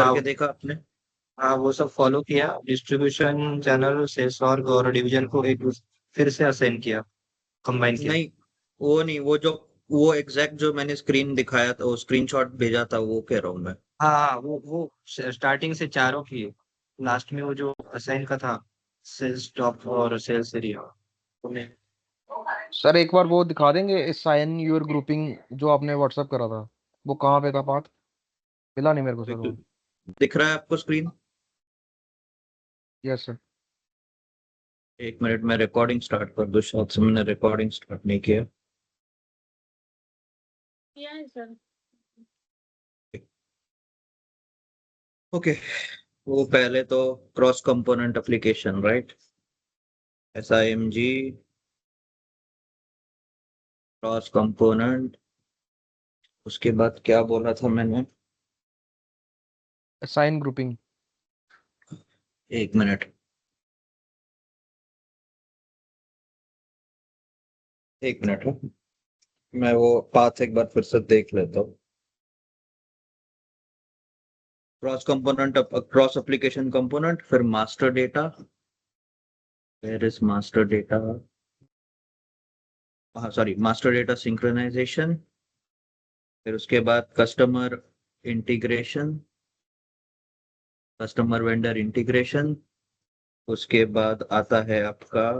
हाँ करके देखा आपने? हाँ, वो सब फॉलो किया, डिस्ट्रीब्यूशन चैनल सेल्स और डिवीजन को एक फिर से असाइन किया, कंबाइन किया। नहीं, वो नहीं, वो एग्जैक्ट जो मैंने स्क्रीन दिखाया था, वो स्क्रीनशॉट भेजा था, वो कह रहा हूँ मैं। हाँ हाँ, वो स्टार्टिंग से चारों किए, लास्ट में वो जो असाइन का था, सेल्स टॉप और सेल्स एरिया, उन्हें। सर एक बार वो दिखा देंगे, साइन योर ग्रुपिंग जो आपने व्हाट्सअप करा था, वो कहाँ पे था पार्ट? मिला नहीं मेरे को सर वो। दिख रहा है आपको स्क्रीन? Yes sir. एक मिनट, मैं रिकॉर्डिंग स्टार्ट कर दूं, शायद से मैंने रिकॉर्डिंग स्टार्ट नहीं किया। ओके। वो पहले तो cross component application, right? SIMG cross component. उसके बाद क्या बोला था मैंने? Sign grouping. एक मिनट, एक मिनट है। मैं वो पाथ एक बार फिर से देख लेता हूँ। Cross component, cross application component, फिर master data. Where is master data? हाँ सॉरी, मास्टर डेटा सिंक्रोनाइजेशन। फिर उसके बाद customer integration, customer vendor integration. उसके बाद आता है आपका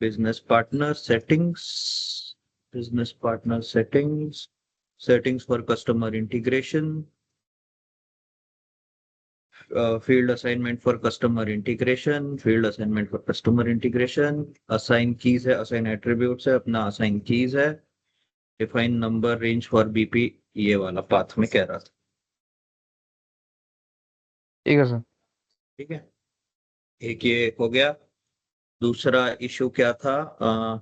business partner settings, business partner settings, settings for customer integration, field assignment for customer integration, field assignment for customer integration. Assign keys है, assign attributes है, अपना असाइन कीज है। Define number range for BP, ये वाला path में कह रहा था। ठीक है सर। ठीक है, एक ये हो गया। दूसरा इशू क्या था?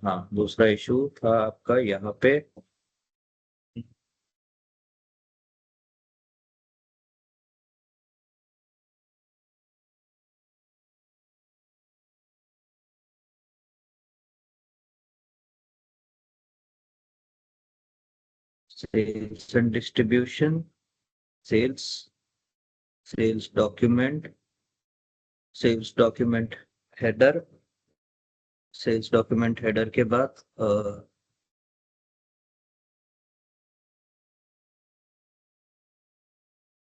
हाँ, दूसरा इशू था आपका यहाँ पे। Sales and distribution, sales, sales document, sales document header, sales document header के बाद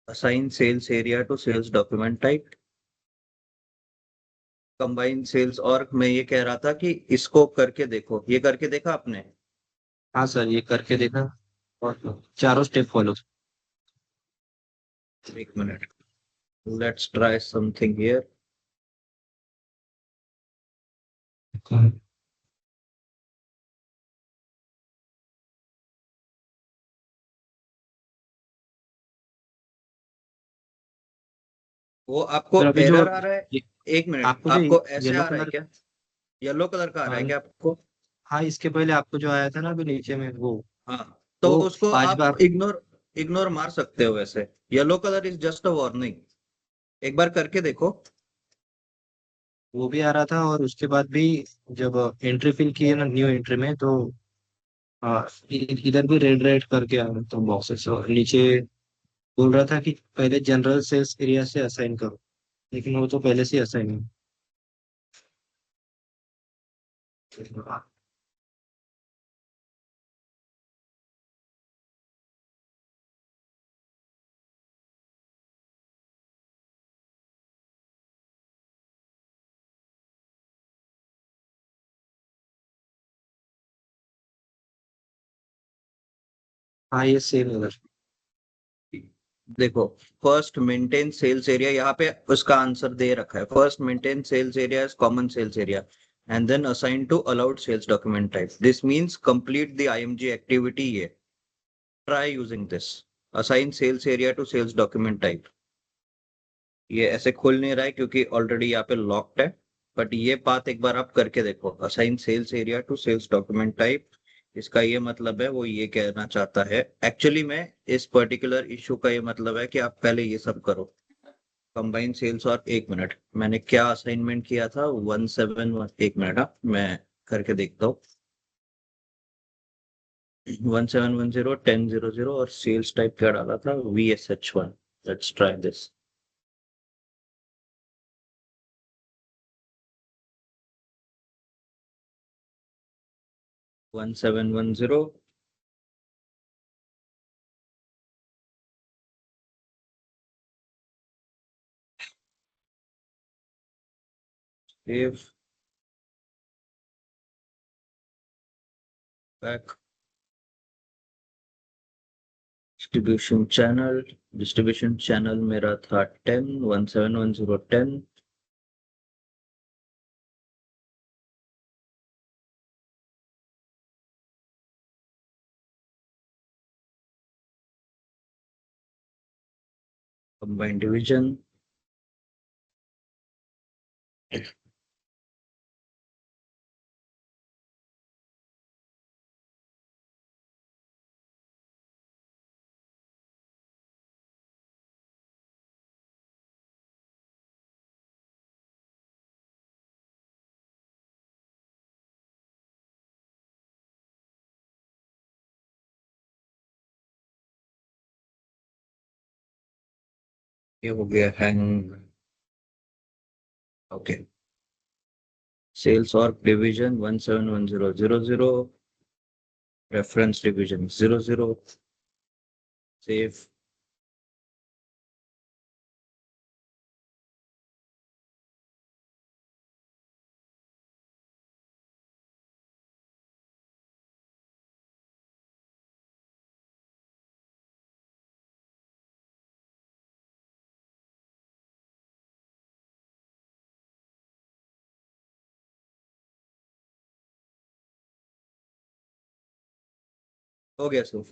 assign sales area to sales document type, combine sales. और मैं ये कह रहा था कि इसको करके देखो, ये करके देखा आपने? हाँ सर, ये करके देखा और चारों स्टेप फॉलो। एक minute, let's try something here. वो आपको सर अभी जो एरर आ रहा है? ये- एक मिनट, आपको जो आपको ऐसे येलो आ रहा है कलर, क्या? येलो कलर का आ रहा है क्या आपको? हाँ इसके पहले आपको जो आया था ना अभी नीचे में, हाँ, तो वो उसको 5 बार, आप इग्नोर, इग्नोर मार सकते हो वैसे। Yellow colour is just a warning. एक बार करके देखो। वो भी आ रहा था। और उसके बाद भी जब एंट्री फिल किए ना न्यू एंट्री में, तो इधर भी रेड रेड करके आ रहा था बॉक्सेस, और नीचे बोल रहा था कि पहले जनरल सेल्स एरिया से असाइन करो, लेकिन वो तो पहले से असाइन है। हाँ ये सेम है उधर। देखो, फर्स्ट मेंटेन सेल्स एरिया, यहाँ पे उसका आंसर दे रखा है। First maintain sales area is common sales area and then assign to allowed sales document type, this means complete the IMG activity. ये try using this, assign sales area to sales document type. ये ऐसे खुल नहीं रहा है क्योंकि already यहाँ पे लॉक्ड है, बट ये बात एक बार आप करके देखो, assign sales area to sales document type. इसका ये मतलब है, वो ये कहना चाहता है एक्चुअली में, इस पर्टिकुलर इशू का ये मतलब है कि आप पहले ये सब करो, कंबाइन सेल्स। और एक मिनट, मैंने क्या असाइनमेंट किया था? 171, एक मिनट, हाँ मैं करके देखता हूँ। 1710, 1000 और सेल्स टाइप क्या डाला था? VSH1। Let's try this. 1710 save back distribution channel मेरा था 10 1710 combined division ये हो गया हैंग ओके सेल्स और डिवीजन 171000 रेफरेंस डिवीजन 00 सेव हो गया सर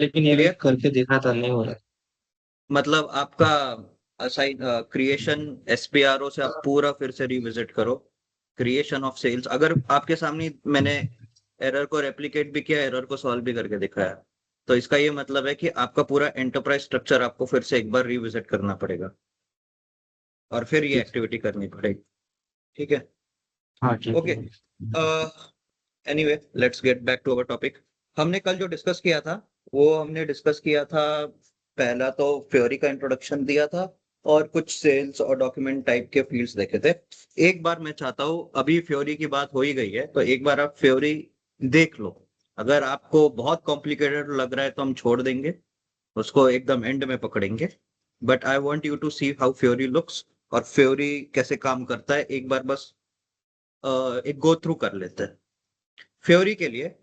लेकिन ये भी क्लियर करके देखा था, नहीं हो रहा। मतलब आपका असाइन क्रिएशन एसपीआरओ से आप पूरा फिर से रिविजिट करो क्रिएशन ऑफ सेल्स अगर आपके सामने मैंने एरर को रेप्लिकेट भी किया एरर को सॉल्व भी करके दिखाया तो इसका ये मतलब है कि आपका पूरा एंटरप्राइज स्ट्रक्चर आपको फिर से एक बार रिविजिट करना पड़ेगा और फिर ये ठीक। एक्टिविटी करनी पड़ेगी ठीक है हाँ ठीक ओके है। Anyway let's get back to our topic हमने कल जो डिस्कस किया था वो हमने डिस्कस किया था पहला तो फ्योरी का इंट्रोडक्शन दिया था और कुछ सेल्स और डॉक्यूमेंट टाइप के फील्ड्स देखे थे एक बार मैं चाहता हूँ अभी फ्योरी की बात हो ही गई है तो एक बार आप फ्योरी देख लो अगर आपको बहुत कॉम्प्लिकेटेड लग रहा है तो हम छोड़ देंगे उसको एकदम एंड में पकड़ेंगे but I want you to see how Fiori looks और फ्योरी कैसे काम करता है एक बार बस एक गो थ्रू कर लेते हैं फ्योरी के लिए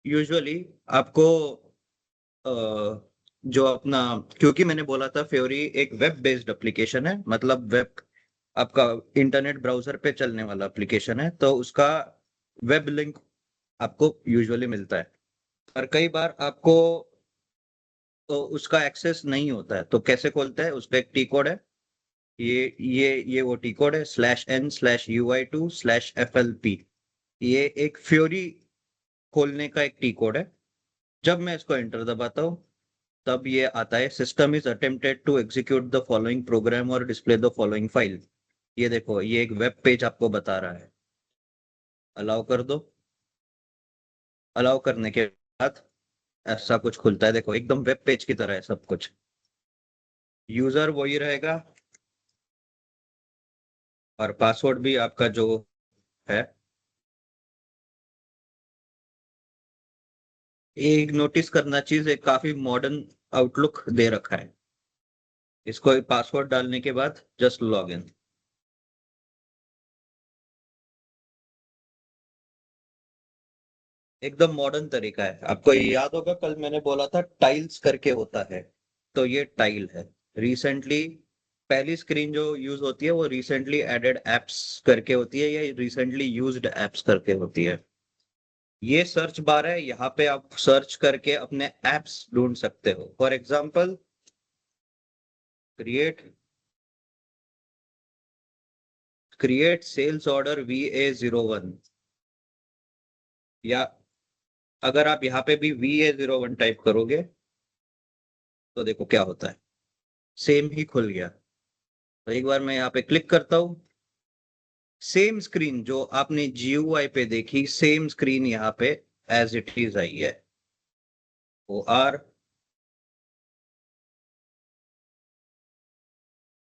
यूजुअली आपको जो अपना क्योंकि मैंने बोला था फ्योरी एक वेब बेस्ड एप्लीकेशन है मतलब वेब आपका इंटरनेट ब्राउजर पे चलने वाला एप्लीकेशन है तो उसका वेब लिंक आपको यूजुअली मिलता है और कई बार आपको तो उसका एक्सेस नहीं होता है तो कैसे खोलते हैं उसका एक टी कोड है ये वो टी कोड है /n/ui2/flp ये एक फ्योरी खोलने का एक टी कोड है जब मैं इसको एंटर दबाता हूँ तब ये आता है system is attempted to execute the following program और डिस्प्ले द फॉलोइंग फाइल ये देखो ये एक वेब पेज आपको बता रहा है अलाउ कर दो अलाउ करने के बाद ऐसा कुछ खुलता है देखो एकदम वेब पेज की तरह है सब कुछ यूजर वही रहेगा और पासवर्ड भी आपका जो है एक नोटिस करना चीज एक काफी मॉडर्न आउटलुक दे रखा है इसको पासवर्ड डालने के बाद जस्ट लॉग इन एकदम मॉडर्न तरीका है आपको याद होगा कल मैंने बोला था टाइल्स करके होता है तो ये टाइल है रिसेंटली पहली स्क्रीन जो यूज होती है वो रिसेंटली एडेड एप्स करके होती है या रिसेंटली यूज्ड एप्स करके होती है ये सर्च बार है यहाँ पे आप सर्च करके अपने एप्स ढूंढ सकते हो for example create create sales order VA01 या अगर आप यहाँ पे भी VA01 टाइप करोगे तो देखो क्या होता है सेम ही खुल गया तो एक बार मैं यहाँ पे क्लिक करता हूँ सेम स्क्रीन जो आपने GUI पे देखी सेम स्क्रीन यहाँ पे एज इट इज आई है OR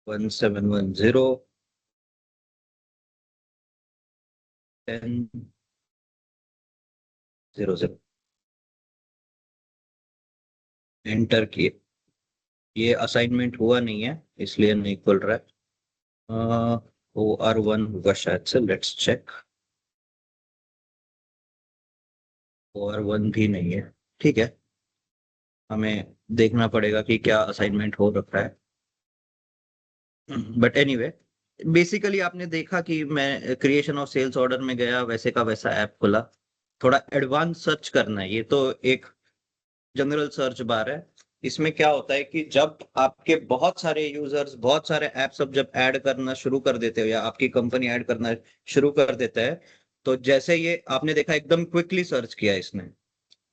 1710 1000 एंटर किए। ये असाइनमेंट हुआ नहीं है इसलिए नहीं खुल रहा है। OR1 होगा शायद से, लेट्स चेक। OR1 भी नहीं है, ठीक है, हमें देखना पड़ेगा कि क्या असाइनमेंट हो रखा है। बट एनीवे, बेसिकली आपने देखा कि मैं क्रिएशन ऑफ सेल्स ऑर्डर में गया, वैसे का वैसा ऐप खुला। थोड़ा एडवांस सर्च करना है, ये तो एक जनरल सर्च बार है। इसमें क्या होता है कि जब आपके बहुत सारे यूजर्स, बहुत सारे ऐप्स अब जब ऐड करना शुरू कर देते हो या आपकी कंपनी ऐड करना शुरू कर देता है, तो जैसे ये आपने देखा एकदम क्विकली सर्च किया इसने,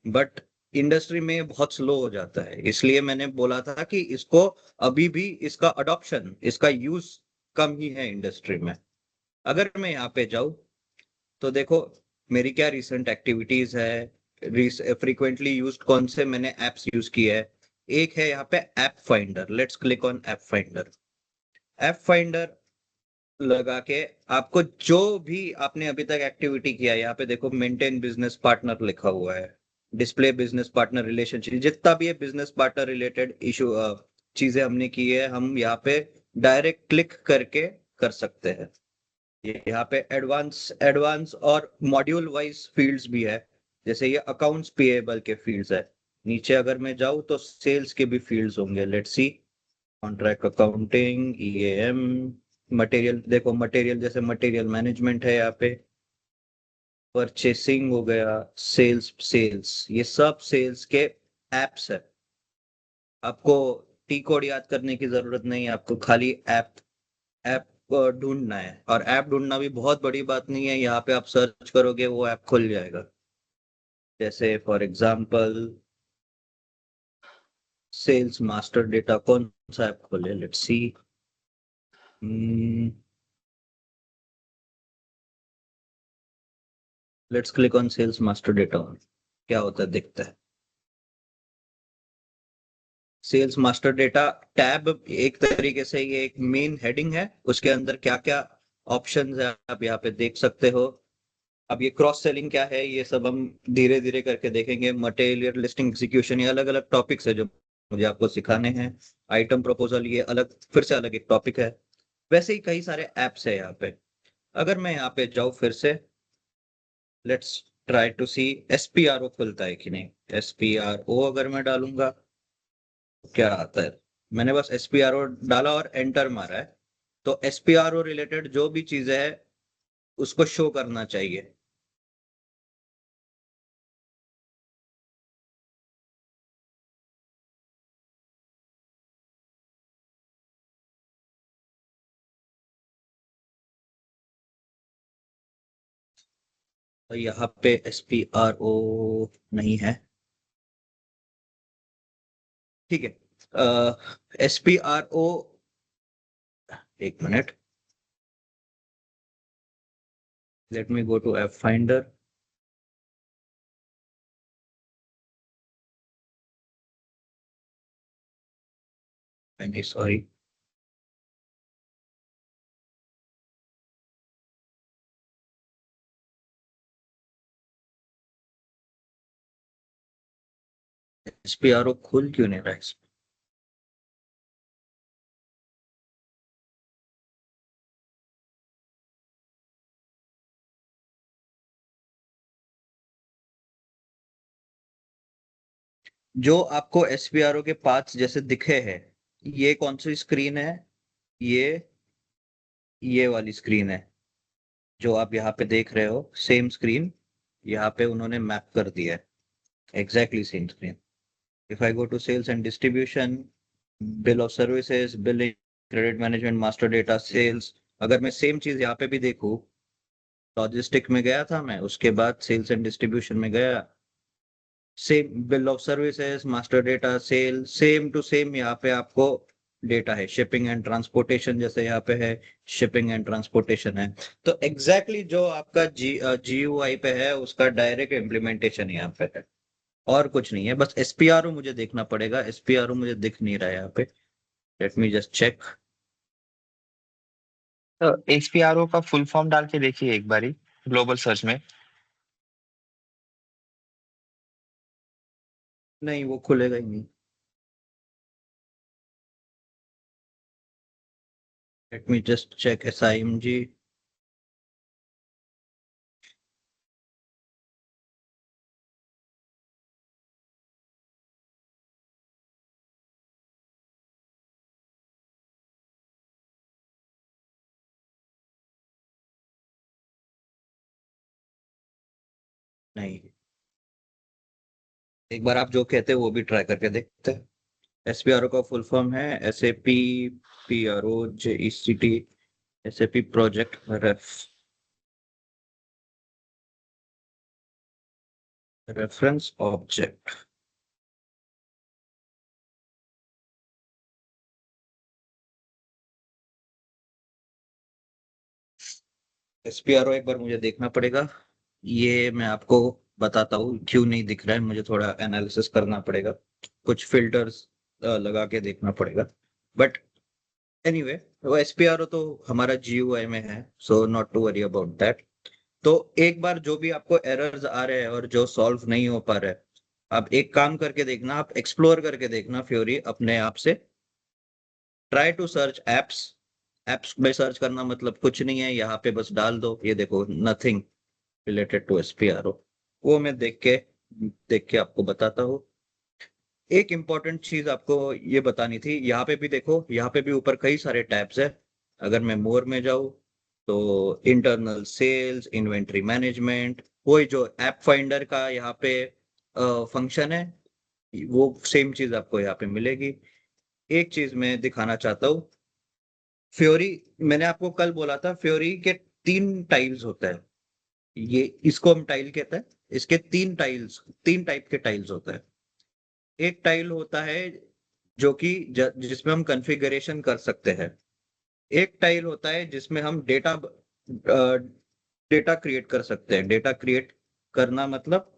बट इंडस्ट्री में बहुत स्लो हो जाता है। इसलिए मैंने बोला था कि इसको अभी भी इसका अडॉप्शन, इसका यूज कम ही है इंडस्ट्री में। अगर मैं यहाँ पे जाऊँ तो देखो मेरी क्या रिसेंट एक्टिविटीज है, फ्रीक्वेंटली यूज्ड कौन से मैंने एप्स यूज किए है। एक है यहाँ पे app finder, let's click on app finder. App finder लगा के आपको जो भी आपने अभी तक एक्टिविटी किया है, यहाँ पे देखो मेंटेन बिजनेस पार्टनर लिखा हुआ है, डिस्प्ले बिजनेस पार्टनर रिलेशनशिप, जितना भी है बिजनेस पार्टनर रिलेटेड इशू चीजें हमने की है, हम यहाँ पे डायरेक्ट क्लिक करके कर सकते हैं। यहाँ पे एडवांस एडवांस और मॉड्यूल वाइज फील्ड्स भी है, जैसे ये अकाउंट्स पेएबल के फील्ड्स है। नीचे अगर मैं जाऊँ तो सेल्स के भी फील्ड्स होंगे, let's see. Contract accounting, EAM, material, देखो मटेरियल जैसे मटेरियल मैनेजमेंट है यहाँ पे, परचेसिंग हो गया, सेल्स, ये सब सेल्स के एप्स है। आपको टी कोड याद करने की जरूरत नहीं है, आपको खाली ऐप ऐप ढूंढना है। और ऐप ढूंढना भी बहुत बड़ी बात नहीं है, यहाँ पे आप सर्च करोगे वो ऐप खुल जाएगा। जैसे for example sales master data, कौन सा ऐप खोले, let's see. Let's click on sales master data, क्या होता है देखते हैं। सेल्स मास्टर डेटा टैब एक तरीके से ये एक मेन हेडिंग है, उसके अंदर क्या क्या ऑप्शंस है आप यहाँ पे देख सकते हो। अब ये क्रॉस सेलिंग क्या है ये सब हम धीरे धीरे करके देखेंगे। मटेरियल लिस्टिंग एग्जीक्यूशन, ये अलग अलग टॉपिक्स है जो मुझे आपको सिखाने हैं। आइटम प्रपोजल, ये अलग, फिर से अलग एक टॉपिक है। वैसे ही कई सारे एप्स है यहाँ पे। अगर मैं यहाँ पे जाऊँ फिर से, let's try to see SPRO खुलता है कि नहीं। SPRO अगर मैं डालूंगा क्या आता है, मैंने बस SPRO डाला और एंटर मारा है, तो SPRO रिलेटेड जो भी चीजें है उसको शो करना चाहिए। तो यहाँ पे SPRO नहीं है, ठीक है। SPRO, एक मिनट, let me go to app finder. Sorry, SPRO खुल क्यों नहीं रहा है इसमें? जो आपको SPRO के पार्ट्स जैसे दिखे हैं, ये कौन सी स्क्रीन है, ये ये वाली स्क्रीन है जो आप यहाँ पे देख रहे हो। सेम स्क्रीन यहाँ पे उन्होंने मैप कर दिया है, exactly same screen. If I go to sales and distribution, bill of services, billing, credit management, master data, sales, अगर मैं सेम चीज यहाँ पे भी देखूँ, लॉजिस्टिक में गया था मैं, उसके बाद सेल्स एंड डिस्ट्रीब्यूशन में गया, same bill of services, master data, sale, same to same यहाँ पे आपको डेटा है। शिपिंग एंड ट्रांसपोर्टेशन जैसे यहाँ पे है, शिपिंग एंड ट्रांसपोर्टेशन है। तो एग्जैक्टली जो आपका GUI पे है उसका डायरेक्ट इम्प्लीमेंटेशन यहाँ पे है, और कुछ नहीं है। बस SPRO मुझे देखना पड़ेगा, SPRO मुझे दिख नहीं रहा है यहाँ पे। Let me just check. तो HPRO का फुल फॉर्म डाल के देखिए एक बारी। ग्लोबल सर्च में? नहीं, वो खुलेगा ही नहीं। Let me just check SIMG। नहीं, एक बार आप जो कहते हैं वो भी ट्राई करके देखते हैं। SPRO का फुल फॉर्म है SAP PRO JECT SAP project reference object. SPRO एक बार मुझे देखना पड़ेगा, ये मैं आपको बताता हूँ क्यों नहीं दिख रहा है, मुझे थोड़ा एनालिसिस करना पड़ेगा, कुछ फिल्टर्स लगा के देखना पड़ेगा। बट एनीवे, वो SPRO तो हमारा GUI में है, so not to worry about that. तो एक बार जो भी आपको एरर्स आ रहे हैं और जो सॉल्व नहीं हो पा रहे, आप एक काम करके देखना, आप एक्सप्लोर करके देखना फ्योरी अपने आप से। Try to search apps. Apps में सर्च करना मतलब कुछ नहीं है, यहाँ पे बस डाल दो, ये देखो नथिंग रिलेटेड टू SPRO। वो मैं देख के आपको बताता हूँ। एक इंपॉर्टेंट चीज आपको ये बतानी थी, यहाँ पे भी देखो, यहाँ पे भी ऊपर कई सारे टैब्स है। अगर मैं मोर में जाऊँ तो इंटरनल सेल्स, इन्वेंट्री मैनेजमेंट, वही जो ऐप फाइंडर का यहाँ पे फंक्शन है, वो सेम चीज आपको यहाँ पे मिलेगी। एक चीज मैं दिखाना चाहता हूँ, फ्योरी, मैंने आपको कल बोला था फ्योरी के 3 टाइल्स होता है। ये इसको हम टाइल कहते हैं। इसके 3 टाइप के टाइल्स होता है। एक टाइल होता है जो कि जिसमें हम कॉन्फ़िगरेशन कर सकते हैं। एक टाइल होता है जिसमें हम डेटा क्रिएट कर सकते हैं। डेटा क्रिएट करना मतलब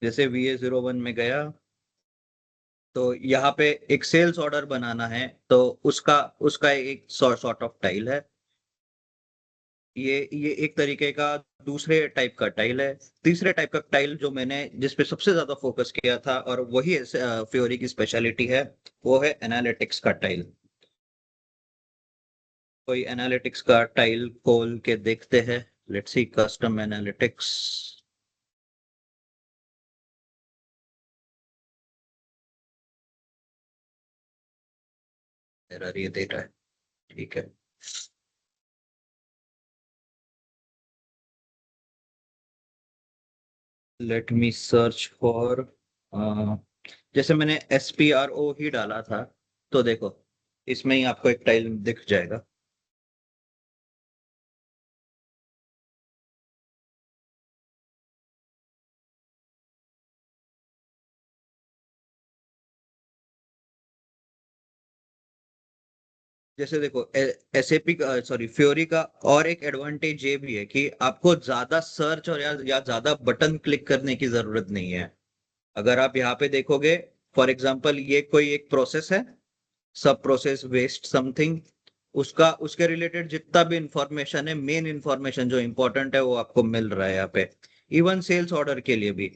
जैसे VA01 में गया तो यहाँ पे एक सेल्स ऑर्डर बनाना है, तो उसका उसका एक सॉर्ट ऑफ टाइल है। ये एक तरीके का दूसरे टाइप का टाइल है। तीसरे टाइप का टाइल जो मैंने जिस पे सबसे ज्यादा फोकस किया था और वही फ्योरी की स्पेशलिटी है, वो है एनालिटिक्स का टाइल। कोई एनालिटिक्स का टाइल खोल के देखते हैं। Let's see custom analytics. Error ये दे रहा है, ठीक है। लेट मी सर्च फॉर, जैसे मैंने SPRO ही डाला था, तो देखो इसमें ही आपको एक टाइल दिख जाएगा। जैसे देखो SAP का, सॉरी, फ्योरी का और एक एडवांटेज ये भी है कि आपको ज्यादा सर्च और या ज्यादा बटन क्लिक करने की जरूरत नहीं है। अगर आप यहाँ पे देखोगे, फॉर एग्जांपल ये कोई एक प्रोसेस है, सब प्रोसेस वेस्ट समथिंग, उसका उसके रिलेटेड जितना भी इंफॉर्मेशन है, मेन इंफॉर्मेशन जो इंपॉर्टेंट है वो आपको मिल रहा है यहाँ पे। इवन सेल्स ऑर्डर के लिए भी,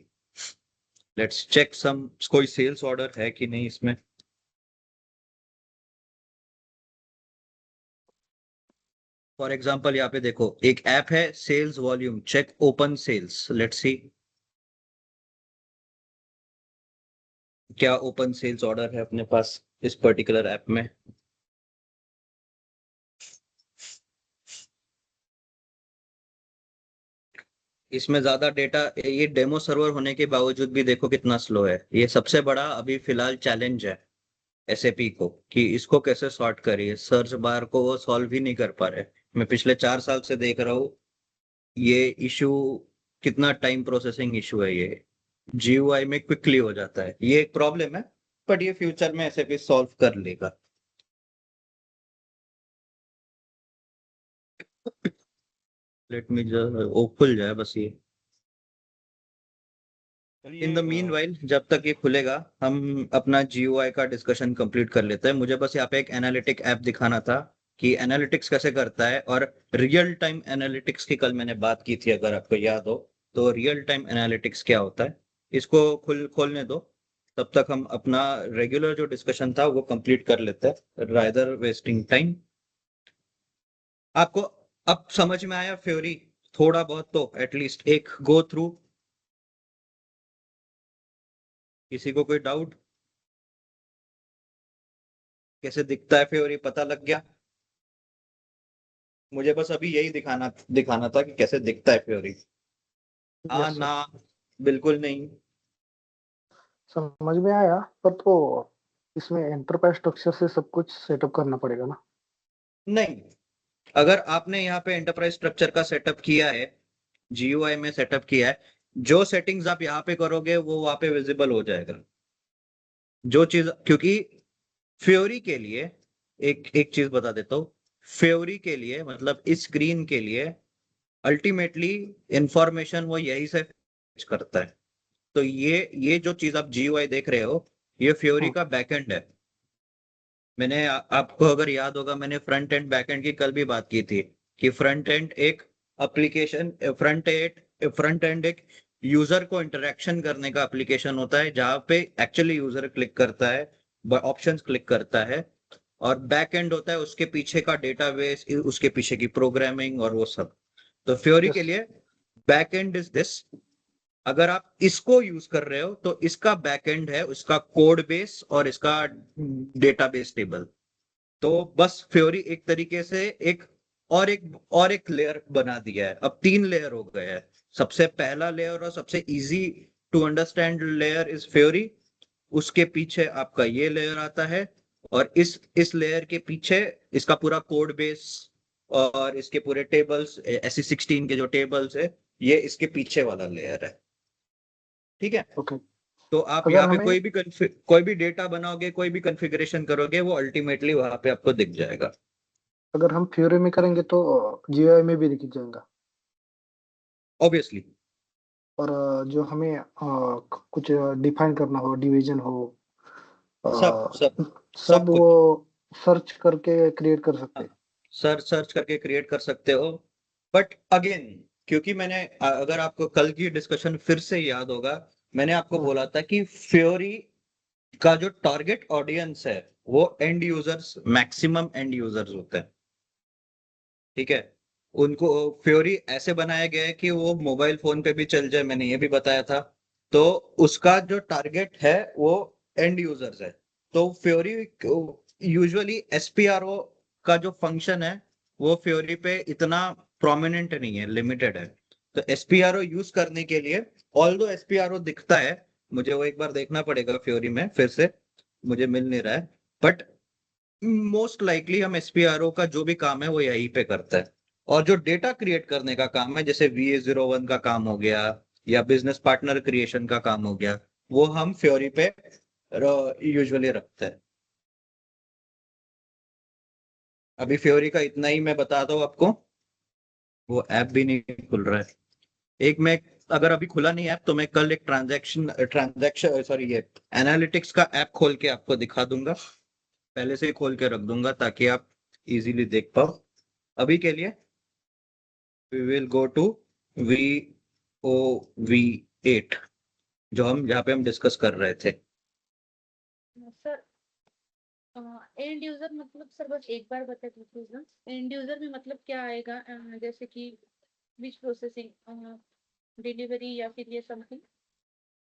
लेट्स चेक सम, कोई सेल्स ऑर्डर है कि नहीं इसमें। फॉर एग्जांपल यहाँ पे देखो एक ऐप है sales volume check open sales, let's see क्या ओपन सेल्स ऑर्डर है अपने पास इस पर्टिकुलर ऐप में। इसमें ज्यादा डेटा, ये डेमो सर्वर होने के बावजूद भी देखो कितना स्लो है। ये सबसे बड़ा अभी फिलहाल चैलेंज है SAP को कि इसको कैसे सॉर्ट करिए। सर्च बार को वो सॉल्व ही नहीं कर पा रहे। मैं पिछले 4 साल से देख रहा हूँ ये इशू, कितना टाइम प्रोसेसिंग इशू है ये। GUI में क्विकली हो जाता है, ये एक प्रॉब्लम है, बट ये फ्यूचर में SAP सॉल्व कर लेगा। लेट मी ओ खुल जाए बस ये। इन द मीन वाइल, जब तक ये खुलेगा हम अपना GUI का डिस्कशन कंप्लीट कर लेते हैं। मुझे बस यहाँ पे एक एनालिटिक ऐप दिखाना था कि एनालिटिक्स कैसे करता है, और रियल टाइम एनालिटिक्स की कल मैंने बात की थी अगर आपको याद हो। तो रियल टाइम एनालिटिक्स क्या होता है, इसको खोलने दो, तब तक हम अपना रेगुलर जो डिस्कशन था वो कंप्लीट कर लेते हैं, रादर वेस्टिंग टाइम। आपको अब समझ में आया फ्योरी थोड़ा बहुत तो, एटलीस्ट एक गो थ्रू? किसी को कोई डाउट? कैसे दिखता है फ्योरी पता लग गया? मुझे बस अभी यही दिखाना दिखाना था कि कैसे दिखता है फ्योरी। हाँ यस ना, सर, बिल्कुल नहीं। समझ में आया। पर तो इसमें एंटरप्राइज स्ट्रक्चर से सब कुछ सेटअप करना पड़ेगा ना। नहीं, अगर आपने यहाँ पे एंटरप्राइज स्ट्रक्चर का सेटअप किया है, जीयूआई में सेटअप किया है, जो सेटिंग्स आप यहाँ पे करोगे वो वहां पे विजिबल हो जाएगा। जो चीज, क्योंकि फ्योरी के लिए एक एक चीज बता देता हूँ, फ्योरी के लिए मतलब इस स्क्रीन के लिए अल्टीमेटली इंफॉर्मेशन वो यही से fetch करता है। तो ये जो चीज आप जीयूआई देख रहे हो, ये फ्योरी हाँ का बैकएंड है। मैंने आपको अगर याद होगा, मैंने फ्रंट एंड बैक एंड की कल भी बात की थी कि फ्रंट एंड एक एप्लीकेशन, फ्रंट एंड एक यूजर को इंटरेक्शन करने का एप्लीकेशन होता है, जहां पे एक्चुअली यूजर क्लिक करता है, ऑप्शंस क्लिक करता है। और बैक एंड होता है उसके पीछे का डेटाबेस, उसके पीछे की प्रोग्रामिंग और वो सब। तो फ्योरी के यस लिए बैक एंड इज दिस। अगर आप इसको यूज कर रहे हो तो इसका बैकएंड है उसका कोड बेस और इसका डेटाबेस टेबल। तो बस फ्योरी एक तरीके से एक लेयर बना दिया है, अब 3 लेयर हो गए हैं। सबसे पहला लेयर और सबसे easy to understand layer is Fiori, उसके पीछे आपका ये लेयर आता है, और इस लेयर के पीछे इसका पूरा कोड बेस और इसके पूरे टेबल्स, SE16 के जो टेबल्स है, ये इसके पीछे वाला लेयर है। ठीक है। ओके। तो आप अगर यहाँ पे हमें कोई भी डेटा बनाओगे, कोई भी कॉन्फ़िगरेशन करोगे, वो अल्टीमेटली वहां पे आपको दिख जाएगा। अगर हम फ्यूरी में करेंगे तो जीयूआई में भी दिख जाएगा। ऑब्वियसली। और जो हमें कुछ डिफाइन करना हो, डिवीजन हो, सब अ, सब सब सब वो कुछ। सर्च करके क्रिएट कर सकते हाँ, हैं। सर्च करके क्रिएट कर सकते हो। बट अगेन, क्योंकि मैंने अगर आपको कल की डिस्कशन फिर से याद होगा, मैंने आपको हम्म, बोला था कि फ्योरी का जो टारगेट ऑडियंस है वो and users, maximum and users होते हैं। ठीक है। उनको फ्योरी ऐसे बनाया गया है कि वो मोबाइल फोन पे भी चल जाए, मैंने ये भी बताया था। तो उसका जो टारगेट है वो एंड यूजर्स है। तो फ्योरी यूजुअली एसपीआरओ का जो फंक्शन है वो फ्योरी पे इतना प्रोमिनेंट नहीं है, लिमिटेड है। तो एसपीआरओ यूज करने के लिए, ऑल्दो एसपीआरओ दिखता है, मुझे वो एक बार देखना पड़ेगा फ्योरी में फिर से, मुझे मिल नहीं रहा है। बट मोस्ट लाइकली हम एसपीआरओ का जो भी काम है वो यहीं पे करता है। और जो डेटा क्रिएट करने का काम है, जैसे VA01 का काम हो गया या बिजनेस पार्टनर क्रिएशन का काम हो गया, वो हम फ्योरी पे यूजुअली रखते हैं। अभी फ्योरी का इतना ही मैं बताता हूँ आपको। वो ऐप भी नहीं खुल रहा है। एक मैं, अगर अभी खुला नहीं ऐप तो मैं कल एक ट्रांजैक्शन सॉरी ये एनालिटिक्स का ऐप खोल के आपको दिखा दूंगा, पहले से ही खोल के रख दूंगा ताकि आप इजीली देख पाओ। अभी के लिए we will go to VOV8, जो हम जहाँ पे हम डिस्कस कर रहे थे। सर एंड यूजर मतलब सर बस एक बार बता दीजिए ना, एंड यूजर में मतलब क्या आएगा, जैसे कि विच प्रोसेसिंग, डिलीवरी या फिर ये समथिंग।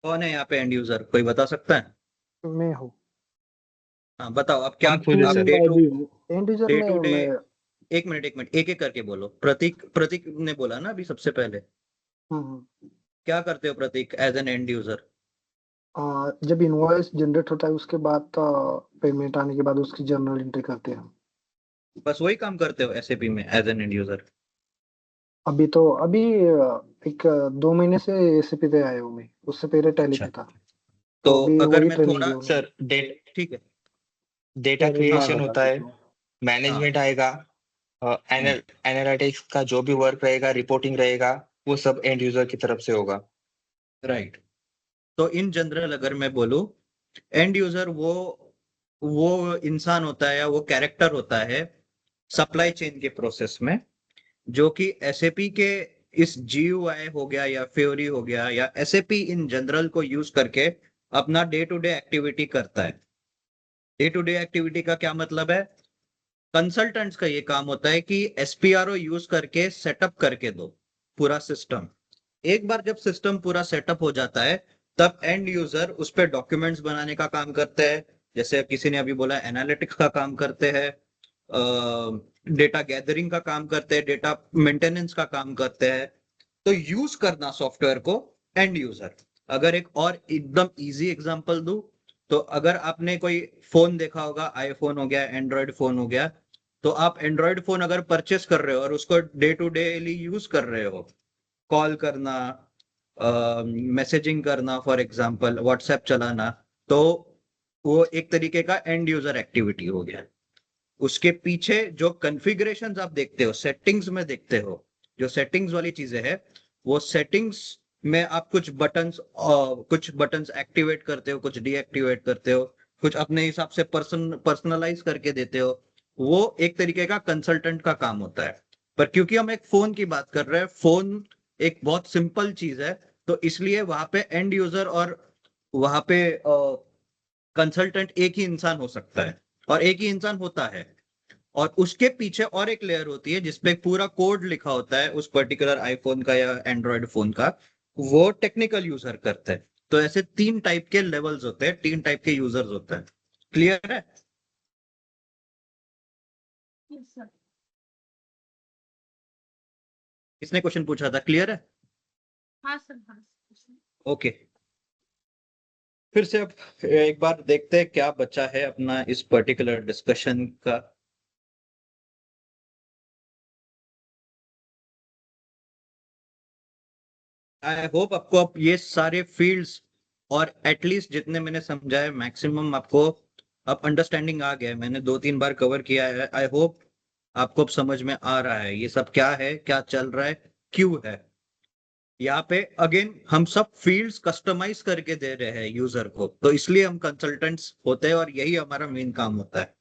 कौन है यहाँ पे एंड यूजर, कोई बता सकता है? मैं हूँ। हाँ बताओ, आप क्या, हम खुद है आप सर। एंड यूजर डे में टू डे, मैं। एक मिनट एक एक करके बोलो। प्रतीक प्रतीक ने बोला ना अभी सबसे पहले। हम्म, क्या करते हो प्रतीक एज एन एंड यूजर? जब इनवॉइस जनरेट होता है उसके बाद पेमेंट आने के बाद उसकी जर्नल एंट्री करते हैं हम। बस वही काम करते हो एसएपी में एज एन एंड यूजर? अभी एक 2 महीने से एसीपी पे आया हूँ मैं, उससे पहले टैली अच्छा, पे था। तो तो अभी अगर वही मैं ट्रेनिंग दी थोड़ा, उन्होंने। सर ठीक है। डेटा हाँ क्रिएशन बता होता है, सकते हो। हाँ। मैनेजमेंट आएगा, हम्म, एनालिटिक्स का जो भी वर्क रहेगा, रिपोर्टिंग रहेगा, वो सब एंड यूजर की तरफ से होगा। राइट। तो इन जनरल अगर मैं बोलूं, एंड यूजर वो इंसान होता है या वो कैरेक्टर होता है सप्लाई चेन के प्रोसेस में, जो कि एसएपी के इस जीयूआई हो गया या फ्योरी हो गया या एसएपी इन जनरल को यूज करके अपना डे टू डे एक्टिविटी करता है। डे टू डे एक्टिविटी का क्या मतलब है? कंसल्टेंट्स का ये काम होता है कि एसपीआरओ यूज करके सेटअप करके दो पूरा सिस्टम। एक बार जब सिस्टम पूरा सेटअप हो जाता है तब एंड यूजर उस पर डॉक्यूमेंट्स बनाने का काम करते हैं, जैसे किसी ने अभी बोला एनालिटिक्स का काम करते हैं, डेटा गैदरिंग का काम करते हैं, डेटा मेंटेनेंस का काम करते हैं। तो यूज करना सॉफ्टवेयर को एंड यूजर। अगर एक और एकदम इजी एग्जांपल दूं, तो अगर आपने कोई फोन देखा होगा, आईफोन हो गया, एंड्रॉयड फोन हो गया, तो आप एंड्रॉयड फोन अगर परचेस कर रहे हो और उसको डे टू डेली यूज कर रहे हो, कॉल करना, मैसेजिंग करना, फॉर एग्जांपल व्हाट्सएप चलाना, तो वो एक तरीके का एंड यूजर एक्टिविटी हो गया। उसके पीछे जो कॉन्फ़िगरेशंस आप देखते हो, सेटिंग्स में देखते हो, जो सेटिंग्स वाली चीजें है, वो सेटिंग्स में आप कुछ बटन्स एक्टिवेट करते हो, कुछ डीएक्टिवेट करते हो, कुछ अपने हिसाब से पर्सनलाइज करके देते हो। वो एक तरीके का कंसल्टेंट का काम होता है। पर क्योंकि हम एक फोन की बात कर रहे हैं, फोन एक बहुत सिंपल चीज है, तो इसलिए वहां पे एंड यूजर और वहां पे कंसल्टेंट एक ही इंसान हो सकता है, और एक ही इंसान होता है। और उसके पीछे और एक लेयर होती है जिसपे पूरा कोड लिखा होता है उस पर्टिकुलर आईफोन का या एंड्रॉयड फोन का, वो टेक्निकल यूजर करते हैं। तो ऐसे 3 टाइप के लेवल्स होते हैं, 3 टाइप के यूजर्स होते हैं। क्लियर है? Yes, sir. किसने क्वेश्चन पूछा था? क्लियर है? हाँ सर, हाँ sir. ओके। फिर से अब एक बार देखते हैं क्या बचा है अपना इस पर्टिकुलर डिस्कशन का। आई होप आपको अब ये सारे फील्ड्स और एटलीस्ट जितने मैंने समझाए मैक्सिमम आपको अब अंडरस्टैंडिंग आ गया है। मैंने 2-3 बार कवर किया है। आई होप आपको अब समझ में आ रहा है ये सब क्या है, क्या चल रहा है, क्यों है। यहाँ पे अगेन हम सब फील्ड्स कस्टमाइज करके दे रहे हैं यूजर को, तो इसलिए हम कंसल्टेंट्स होते हैं और यही हमारा मेन काम होता है।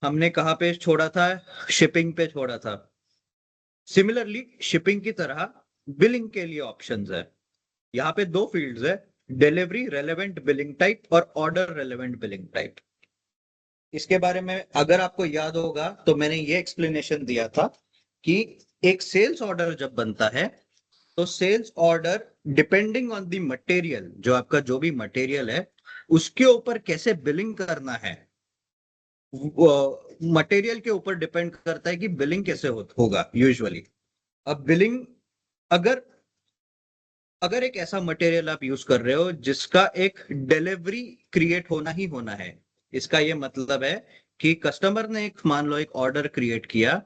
हमने कहाँ पे छोड़ा था? शिपिंग पे छोड़ा था। सिमिलरली शिपिंग की तरह बिलिंग के लिए ऑप्शंस है। यहाँ पे 2 फील्ड्स है, डिलीवरी रेलेवेंट बिलिंग टाइप और ऑर्डर रेलेवेंट बिलिंग टाइप। इसके बारे में अगर आपको याद होगा तो मैंने ये एक्सप्लेनेशन दिया था कि एक सेल्स ऑर्डर जब बनता है तो sales order depending on the material, जो आपका जो भी मटेरियल है उसके ऊपर कैसे बिलिंग करना है, मटेरियल के ऊपर डिपेंड करता है कि बिलिंग कैसे होगा यूजुअली। अब बिलिंग अगर अगर एक ऐसा मटेरियल आप यूज कर रहे हो जिसका एक डिलीवरी क्रिएट होना ही होना है, इसका ये मतलब है कि कस्टमर ने एक मान लो एक ऑर्डर क्रिएट किया,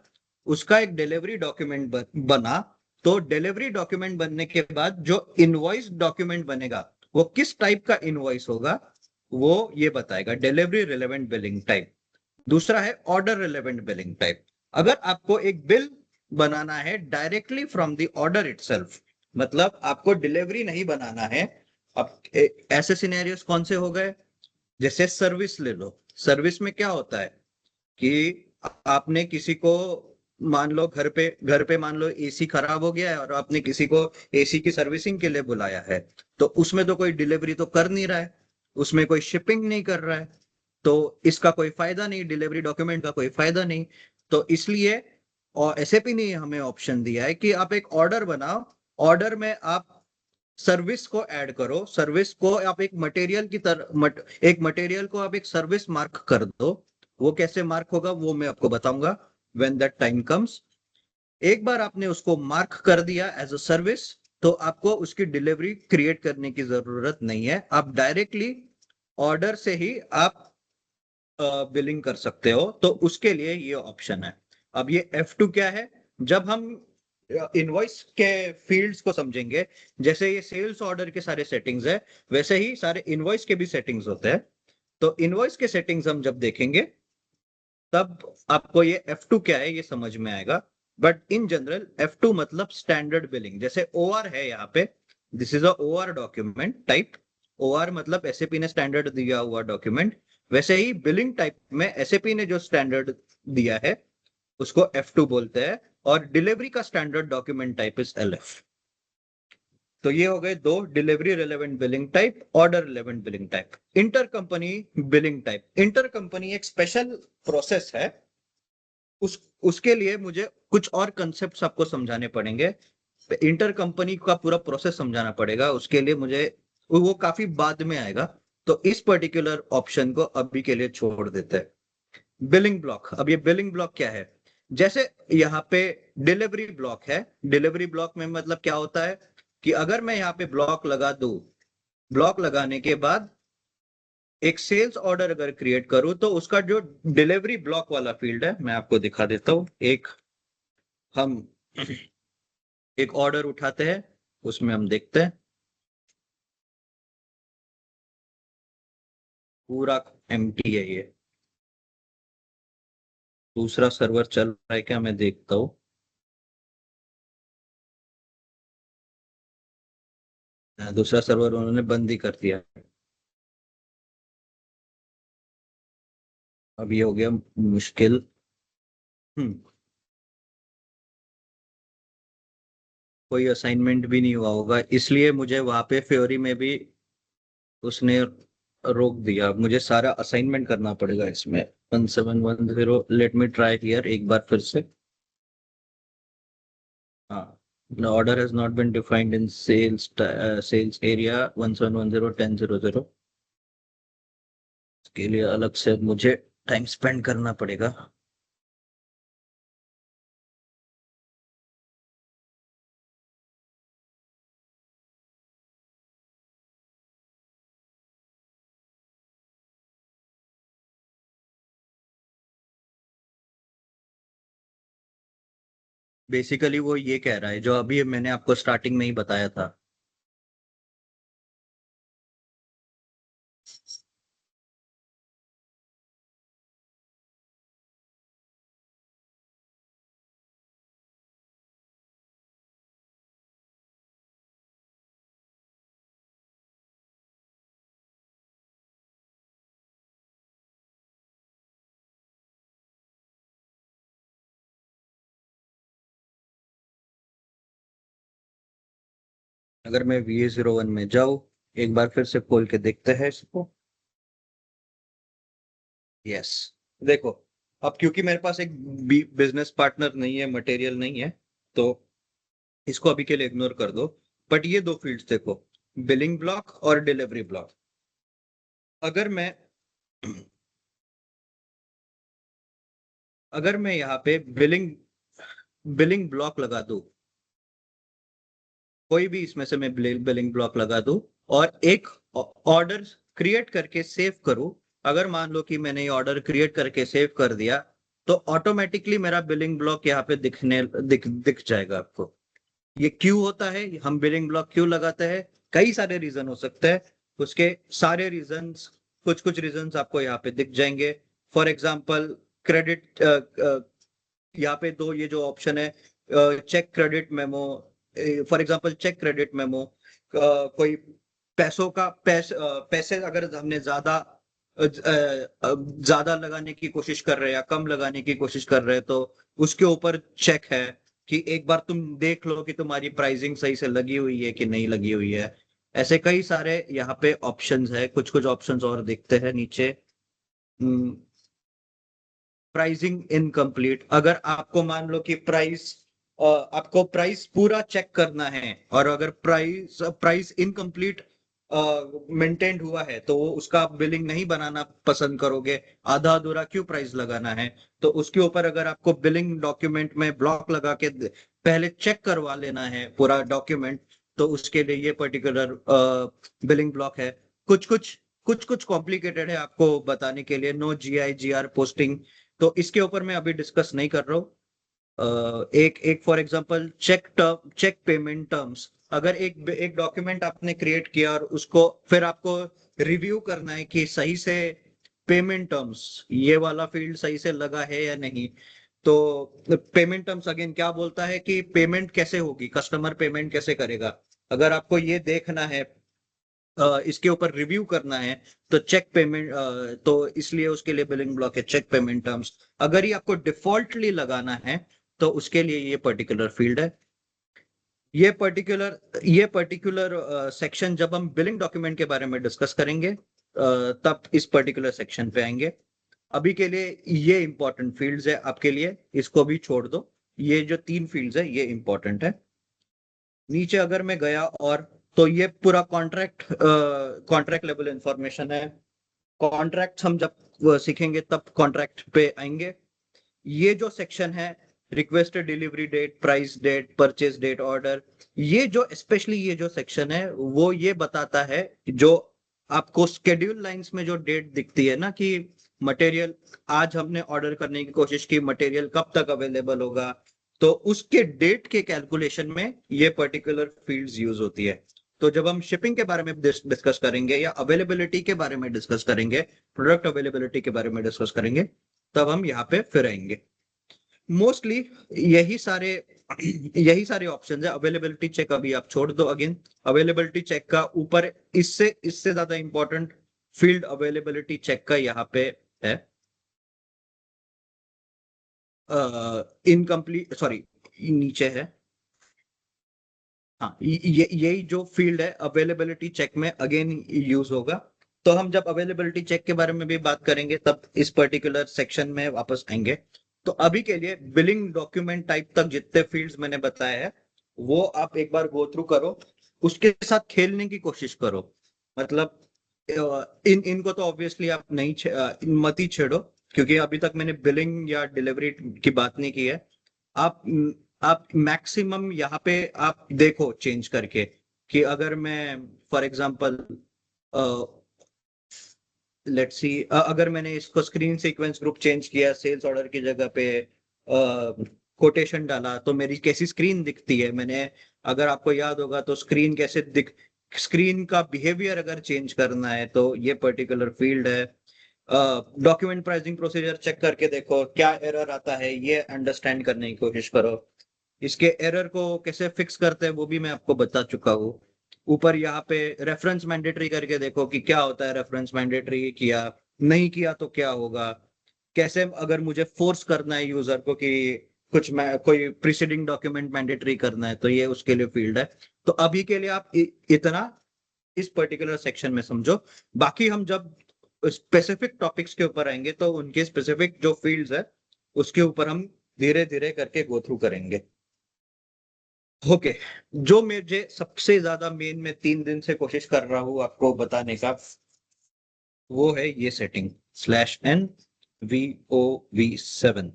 उसका एक डिलीवरी डॉक्यूमेंट बना, तो डिलीवरी डॉक्यूमेंट बनने के बाद जो इनवॉइस डॉक्यूमेंट बनेगा वो किस टाइप का इनवॉइस होगा वो ये बताएगा, डिलीवरी रिलेवेंट बिलिंग टाइप। दूसरा है ऑर्डर रिलेवेंट बिलिंग टाइप। अगर आपको एक बिल बनाना है directly from the order itself, मतलब आपको डिलीवरी नहीं बनाना है। अब ऐसे सिनेरियोस कौन से हो गए? जैसे सर्विस ले लो। सर्विस में क्या होता है कि आपने किसी को मान लो घर पे मान लो एसी खराब हो गया है और आपने किसी को एसी की सर्विसिंग के लिए बुलाया है, तो उसमें तो कोई डिलीवरी तो कर नहीं रहा है, उसमें कोई शिपिंग नहीं कर रहा है, तो इसका कोई फायदा नहीं, डिलीवरी डॉक्यूमेंट का कोई फायदा नहीं। तो इसलिए और एसएपी ने हमें ऑप्शन दिया है कि आप एक ऑर्डर बनाओ, ऑर्डर में आप सर्विस को ऐड करो, सर्विस को आप एक मटेरियल की तरह एक मटेरियल को आप एक सर्विस मार्क कर दो। वो कैसे मार्क होगा वो मैं आपको बताऊंगा व्हेन दैट टाइम कम्स। एक बार आपने उसको मार्क कर दिया एज अ सर्विस, तो आपको उसकी डिलीवरी क्रिएट करने की जरूरत नहीं है, आप डायरेक्टली ऑर्डर से ही आप बिलिंग कर सकते हो। तो उसके लिए ये ऑप्शन है। अब ये F2 क्या है? जब हम इनवॉइस के फील्ड्स को समझेंगे, जैसे ये सेल्स ऑर्डर के सारे सेटिंग्स है, वैसे ही सारे इनवॉइस के भी सेटिंग्स होते हैं। तो इनवॉइस के सेटिंग्स हम जब देखेंगे तब आपको ये F2 क्या है ये समझ में आएगा। बट इन जनरल F2 मतलब स्टैंडर्ड बिलिंग। जैसे OR है यहाँ पे, this is a OR document type. OR मतलब एसएपी ने स्टैंडर्ड दिया हुआ डॉक्यूमेंट। वैसे ही बिलिंग टाइप में एसएपी ने जो स्टैंडर्ड दिया है उसको F2 बोलते हैं, और डिलीवरी का standard document type is LF। तो ये हो गए दो, delivery relevant billing type, order relevant billing type. Inter company billing type, inter company एक स्पेशल प्रोसेस है, उसके लिए मुझे कुछ और कंसेप्ट्स आपको समझाने पड़ेंगे। इंटर कंपनी का पूरा प्रोसेस समझाना पड़ेगा, उसके लिए मुझे वो काफी बाद में आएगा, तो इस पर्टिकुलर ऑप्शन को अभी के लिए छोड़ देते हैं। बिलिंग ब्लॉक, अब ये बिलिंग ब्लॉक क्या है? जैसे यहाँ पे डिलीवरी ब्लॉक है, डिलीवरी ब्लॉक में मतलब क्या होता है कि अगर मैं यहाँ पे ब्लॉक लगा दूं, ब्लॉक लगाने के बाद एक सेल्स ऑर्डर अगर क्रिएट करूं, तो उसका जो डिलीवरी ब्लॉक वाला फील्ड है, मैं आपको दिखा देता हूं। हम एक ऑर्डर उठाते हैं, उसमें हम देखते हैं पूरा एम्प्टी है। ये दूसरा सर्वर चल रहा है क्या, मैं देखता हूँ। दूसरा सर्वर उन्होंने बंद ही कर दिया। अब ये हो गया मुश्किल। कोई असाइनमेंट भी नहीं हुआ होगा, इसलिए मुझे वहां पे फ्योरी में भी उसने रोक दिया। अब मुझे सारा असाइनमेंट करना पड़ेगा इसमें। 1710, लेट मी ट्राई हियर एक बार फिर से। हाँ, the order has not been defined in sales area 1710 1000। इसके लिए अलग से मुझे टाइम स्पेंड करना पड़ेगा। बेसिकली वो ये कह रहा है जो अभी मैंने आपको स्टार्टिंग में ही बताया था। अगर मैं VA01 में जाऊं, एक बार फिर से खोल के देखते हैं इसको। यस, देखो, अब क्योंकि मेरे पास एक बिजनेस पार्टनर नहीं है, मटेरियल नहीं है, तो इसको अभी के लिए इग्नोर कर दो। बट ये दो फील्ड्स देखो, बिलिंग ब्लॉक और डिलीवरी ब्लॉक। अगर मैं अगर मैं यहाँ पे बिलिंग ब्लॉक लगा दूं, कोई भी इसमें से मैं बिलिंग ब्लॉक लगा दूं और एक ऑर्डर क्रिएट करके सेव करूं, अगर मान लो कि मैंने ये ऑर्डर क्रिएट करके सेव कर दिया, तो ऑटोमेटिकली मेरा बिलिंग ब्लॉक यहाँ पे दिख जाएगा आपको। ये क्यों होता है, हम बिलिंग ब्लॉक क्यों लगाते हैं? कई सारे रीजन हो सकते हैं, उसके सारे रीजंस, कुछ कुछ रीजंस आपको यहाँ पे दिख जाएंगे। फॉर एग्जांपल क्रेडिट, यहाँ पे दो ये जो ऑप्शन है, check credit memo, for example check credit memo, कोई पैसों का पैसे अगर हमने ज्यादा लगाने की कोशिश कर रहे हैं या कम लगाने की कोशिश कर रहे हैं, तो उसके ऊपर चेक है कि एक बार तुम देख लो कि तुम्हारी प्राइसिंग सही से लगी हुई है कि नहीं लगी हुई है। ऐसे कई सारे यहाँ पे ऑप्शंस है, कुछ कुछ ऑप्शंस और दिखते हैं नीचे। प्राइसिंग इनकम्प्लीट, अगर आपको मान लो कि आपको प्राइस पूरा चेक करना है, और अगर प्राइस इनकम्प्लीट मेंटेन हुआ है, तो वो उसका आप बिलिंग नहीं बनाना पसंद करोगे, आधा अधूरा क्यों प्राइस लगाना है, तो उसके ऊपर अगर आपको बिलिंग डॉक्यूमेंट में ब्लॉक लगा के पहले चेक करवा लेना है पूरा डॉक्यूमेंट, तो उसके लिए ये पर्टिकुलर बिलिंग ब्लॉक है। कुछ कॉम्प्लिकेटेड है आपको बताने के लिए, नो GI/GR पोस्टिंग, तो इसके ऊपर मैं अभी डिस्कस नहीं कर रहा हूँ। एक for example cheque payment terms, अगर एक डॉक्यूमेंट आपने क्रिएट किया और उसको फिर आपको रिव्यू करना है कि सही से पेमेंट टर्म्स, ये वाला फील्ड सही से लगा है या नहीं, तो पेमेंट टर्म्स अगेन क्या बोलता है कि पेमेंट कैसे होगी, कस्टमर पेमेंट कैसे करेगा, अगर आपको ये देखना है इसके ऊपर रिव्यू करना है तो चेक पेमेंट, तो इसलिए उसके लिए बिलिंग ब्लॉक है चेक पेमेंट टर्म्स। अगर ये आपको डिफॉल्टली लगाना है तो उसके लिए ये पर्टिकुलर फील्ड है। ये पर्टिकुलर सेक्शन जब हम बिलिंग डॉक्यूमेंट के बारे में डिस्कस करेंगे तब इस पर्टिकुलर सेक्शन पे आएंगे। अभी के लिए ये इंपॉर्टेंट फील्ड्स है आपके लिए, इसको भी छोड़ दो। ये जो 3 फील्ड्स है ये इंपॉर्टेंट है। नीचे अगर मैं गया और तो ये पूरा कॉन्ट्रैक्ट लेवल इंफॉर्मेशन है। कॉन्ट्रैक्ट हम जब सीखेंगे तब कॉन्ट्रैक्ट पे आएंगे। ये जो सेक्शन है requested delivery date, price date, purchase date, order, ये जो स्पेशली ये जो सेक्शन है वो ये बताता है जो आपको स्केड्यूल लाइंस में जो डेट दिखती है ना कि मटेरियल आज हमने ऑर्डर करने की कोशिश की, मटेरियल कब तक अवेलेबल होगा, तो उसके डेट के कैलकुलेशन में ये पर्टिकुलर फील्ड्स यूज होती है। तो जब हम शिपिंग के बारे में डिस्कस करेंगे या अवेलेबिलिटी के बारे में डिस्कस करेंगे, प्रोडक्ट अवेलेबिलिटी के बारे में डिस्कस करेंगे, तब हम यहाँ पे फिर आएंगे। मोस्टली यही सारे ऑप्शन है। अवेलेबिलिटी चेक अभी आप छोड़ दो। अगेन अवेलेबिलिटी चेक का ऊपर इससे ज्यादा इंपॉर्टेंट फील्ड अवेलेबिलिटी चेक का यहाँ पे है इनकम्प्लीट, सॉरी नीचे है। हाँ, यही जो फील्ड है अवेलेबिलिटी चेक में अगेन यूज होगा। तो हम जब अवेलेबिलिटी चेक के बारे में भी बात करेंगे तब इस पर्टिकुलर सेक्शन में वापस आएंगे। तो अभी के लिए बिलिंग डॉक्यूमेंट टाइप तक जितने फील्ड्स मैंने बताया है वो आप एक बार गो थ्रू करो, उसके साथ खेलने की कोशिश करो। मतलब इनको तो ऑब्वियसली आप नहीं मत ही छेड़ो, क्योंकि अभी तक मैंने बिलिंग या डिलीवरी की बात नहीं की है। आप मैक्सिमम यहाँ पे आप देखो चेंज करके कि अगर मैं फॉर एग्जांपल लेट्स सी, अगर मैंने इसको स्क्रीन सीक्वेंस ग्रुप चेंज किया, सेल्स ऑर्डर की जगह पे कोटेशन डाला, तो मेरी कैसी स्क्रीन दिखती है। मैंने, अगर आपको याद होगा तो स्क्रीन का बिहेवियर अगर चेंज करना है तो ये पर्टिकुलर फील्ड है। डॉक्यूमेंट प्राइसिंग प्रोसीजर चेक करके देखो क्या एरर आता है, ये अंडरस्टैंड करने की कोशिश करो। इसके एरर को कैसे फिक्स करते हैं वो भी मैं आपको बता चुका हूँ। ऊपर यहाँ पे रेफरेंस मैंडेटरी करके देखो कि क्या होता है, रेफरेंस मैंडेटरी किया नहीं किया तो क्या होगा। कैसे अगर मुझे फोर्स करना है यूजर को कि कोई प्रीसीडिंग डॉक्यूमेंट मैंडेटरी करना है तो ये उसके लिए फील्ड है। तो अभी के लिए आप इतना इस पर्टिकुलर सेक्शन में समझो। बाकी हम जब स्पेसिफिक टॉपिक्स के ऊपर आएंगे तो उनके स्पेसिफिक जो फील्ड्स है उसके ऊपर हम धीरे धीरे करके गो थ्रू करेंगे। ओके, जो मुझे सबसे ज्यादा मेन में 3 दिन से कोशिश कर रहा हूं आपको बताने का वो है ये सेटिंग /n VOV7।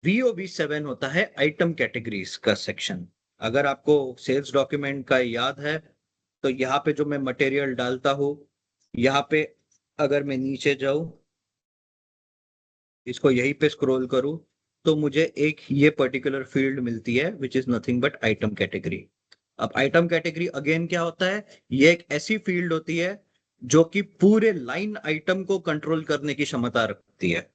VOV7 होता है आइटम कैटेगरीज का सेक्शन। अगर आपको सेल्स डॉक्यूमेंट का याद है तो यहाँ पे जो मैं मटेरियल डालता हूँ, यहाँ पे अगर मैं नीचे जाऊं, इसको यहीं पे स्क्रॉल करूं, तो मुझे एक ये पर्टिकुलर फील्ड मिलती है which is nothing but item category. अब आइटम कैटेगरी अगेन क्या होता है, ये एक ऐसी फील्ड होती है जो कि पूरे लाइन आइटम को कंट्रोल करने की क्षमता रखती है।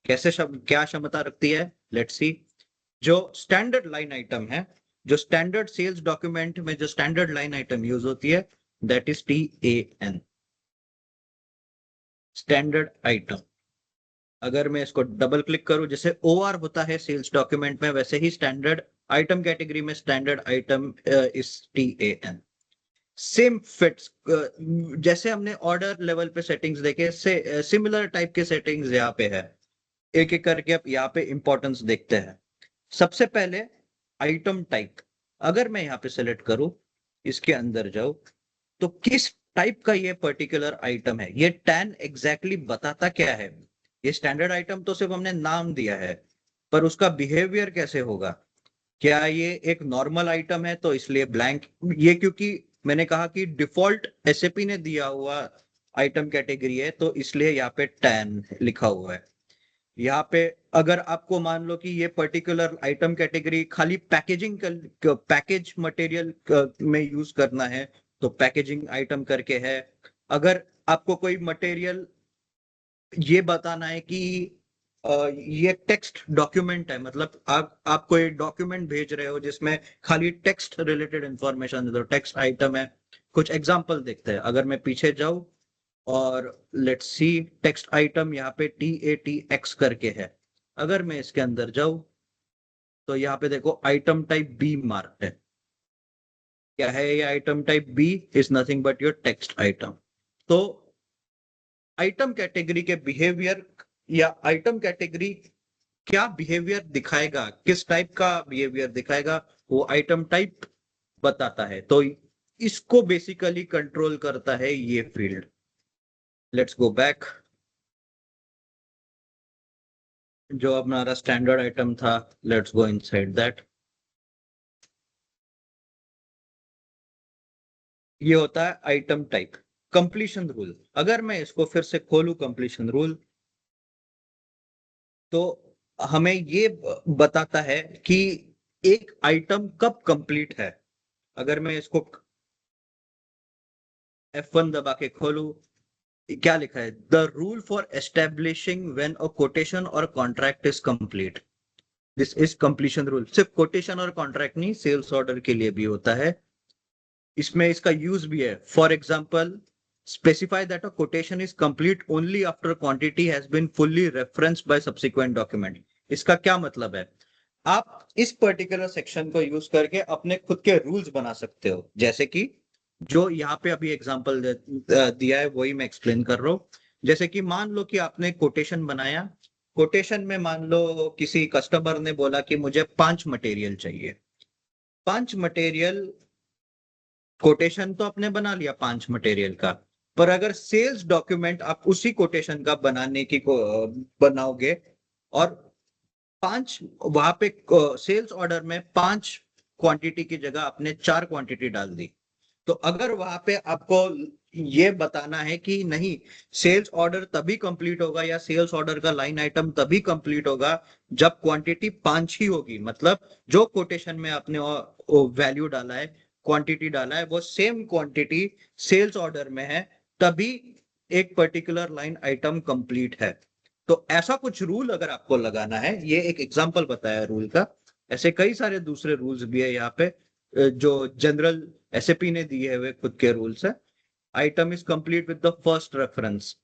क्या क्षमता रखती है, लेट्स सी। जो स्टैंडर्ड लाइन आइटम है, जो स्टैंडर्ड सेल्स डॉक्यूमेंट में जो स्टैंडर्ड लाइन आइटम यूज होती है, that is TAN, standard item. अगर मैं इसको डबल क्लिक करूं, जैसे OR होता है सेल्स डॉक्यूमेंट में, वैसे ही स्टैंडर्ड आइटम कैटेगरी में standard item is TAN। Same fits, जैसे हमने ऑर्डर लेवल पे सेटिंग्स देखे, से सिमिलर टाइप के सेटिंग्स यहाँ पे है। एक एक करके आप यहाँ पे इंपॉर्टेंस देखते हैं। सबसे पहले आइटम टाइप, अगर मैं यहाँ पे सेलेक्ट करूं, इसके अंदर जाऊं, तो किस टाइप का ये पर्टिकुलर आइटम है, ये टैन एग्जैक्टली बताता क्या है। ये स्टैंडर्ड आइटम तो सिर्फ हमने नाम दिया है, पर उसका बिहेवियर कैसे होगा। क्या ये एक नॉर्मल आइटम है तो इसलिए ब्लैंक, ये क्योंकि मैंने कहा कि डिफॉल्ट SAP ने दिया हुआ आइटम कैटेगरी है तो इसलिए यहाँ पे टैन लिखा हुआ है। यहाँ पे अगर आपको मान लो कि ये पर्टिकुलर आइटम कैटेगरी खाली पैकेज मटेरियल में यूज करना है तो पैकेजिंग आइटम करके है। अगर आपको कोई मटेरियल ये बताना है कि ये टेक्स्ट डॉक्यूमेंट है, मतलब आप कोई डॉक्यूमेंट भेज रहे हो जिसमें खाली टेक्स्ट रिलेटेड इंफॉर्मेशन है तो टेक्स्ट आइटम है। कुछ एग्जांपल देखते हैं। अगर मैं पीछे जाऊं और लेट्स सी टेक्स्ट आइटम यहाँ पे TATX करके है, अगर मैं इसके अंदर जाऊं तो यहाँ पे देखो आइटम टाइप बी मार्क है। क्या है ये item type B? Is nothing but your text item. तो आइटम कैटेगरी के बिहेवियर या आइटम कैटेगरी क्या बिहेवियर दिखाएगा, किस टाइप का बिहेवियर दिखाएगा, वो आइटम टाइप बताता है। तो इसको बेसिकली कंट्रोल करता है ये फील्ड। Let's go back. जो हमारा स्टैंडर्ड आइटम था, लेट्स गो इनसाइड दैट। ये होता है आइटम टाइप। कंप्लीशन रूल, अगर मैं इसको फिर से खोलूं कंप्लीशन रूल, तो हमें ये बताता है कि एक आइटम कब कंप्लीट है। अगर मैं इसको F1 दबा के खोलूं, क्या लिखा है? The rule for establishing when a quotation और contract is complete, this is completion rule. सिर्फ कोटेशन और कॉन्ट्रैक्ट नहीं, सेल्स ऑर्डर के लिए भी होता है। इसमें इसका यूज भी है। For example, specify that a quotation is complete only after quantity has been fully referenced by subsequent document. इसका क्या मतलब है? आप इस पर्टिकुलर सेक्शन को यूज करके अपने खुद के रूल्स बना सकते हो। जैसे कि जो यहाँ पे अभी एग्जांपल दिया है वही मैं एक्सप्लेन कर रहा हूँ। जैसे कि मान लो कि आपने कोटेशन बनाया, कोटेशन में मान लो किसी कस्टमर ने बोला कि मुझे 5 मटेरियल चाहिए। 5 मटेरियल, कोटेशन तो आपने बना लिया 5 मटेरियल का, पर अगर सेल्स डॉक्यूमेंट आप उसी कोटेशन का बनाने की बनाओगे और 5 वहां पे सेल्स ऑर्डर में 5 क्वांटिटी की जगह आपने 4 क्वांटिटी डाल दी, तो अगर वहां पे आपको ये बताना है कि नहीं, सेल्स ऑर्डर तभी कंप्लीट होगा या सेल्स ऑर्डर का लाइन आइटम तभी कंप्लीट होगा जब क्वांटिटी 5 ही होगी, मतलब जो कोटेशन में आपने वैल्यू डाला है, क्वांटिटी डाला है, वो सेम क्वांटिटी सेल्स ऑर्डर में है, तभी एक पर्टिकुलर लाइन आइटम कंप्लीट है। तो ऐसा कुछ रूल अगर आपको लगाना है, ये एक एग्जांपल बताया रूल का, ऐसे कई सारे दूसरे रूल्स भी है यहाँ पे जो जनरल SAP ने दिए हुए खुद के रूल्स है। Item is complete with the first reference,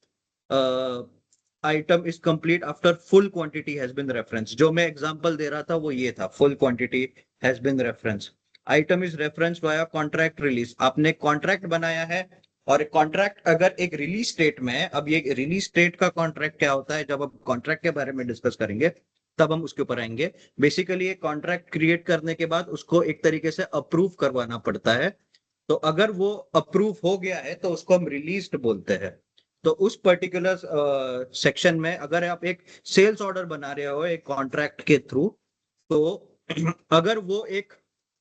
item is complete after full quantity has been reference. जो मैं एग्जांपल दे रहा था वो ये था, full quantity has been reference. Item is reference via contract release, आपने कॉन्ट्रैक्ट बनाया है और कॉन्ट्रैक्ट अगर एक रिलीज स्टेट में है। अब ये रिलीज स्टेट का कॉन्ट्रैक्ट क्या होता है, जब आप कॉन्ट्रैक्ट के बारे में डिस्कस करेंगे तब हम उसके ऊपर आएंगे। बेसिकली एक कॉन्ट्रैक्ट क्रिएट करने के बाद उसको एक तरीके से अप्रूव करवाना पड़ता है, तो अगर वो अप्रूव हो गया है तो उसको हम रिलीज्ड बोलते हैं। तो उस पर्टिकुलर सेक्शन में अगर आप एक सेल्स ऑर्डर बना रहे हो एक कॉन्ट्रैक्ट के थ्रू, तो अगर वो एक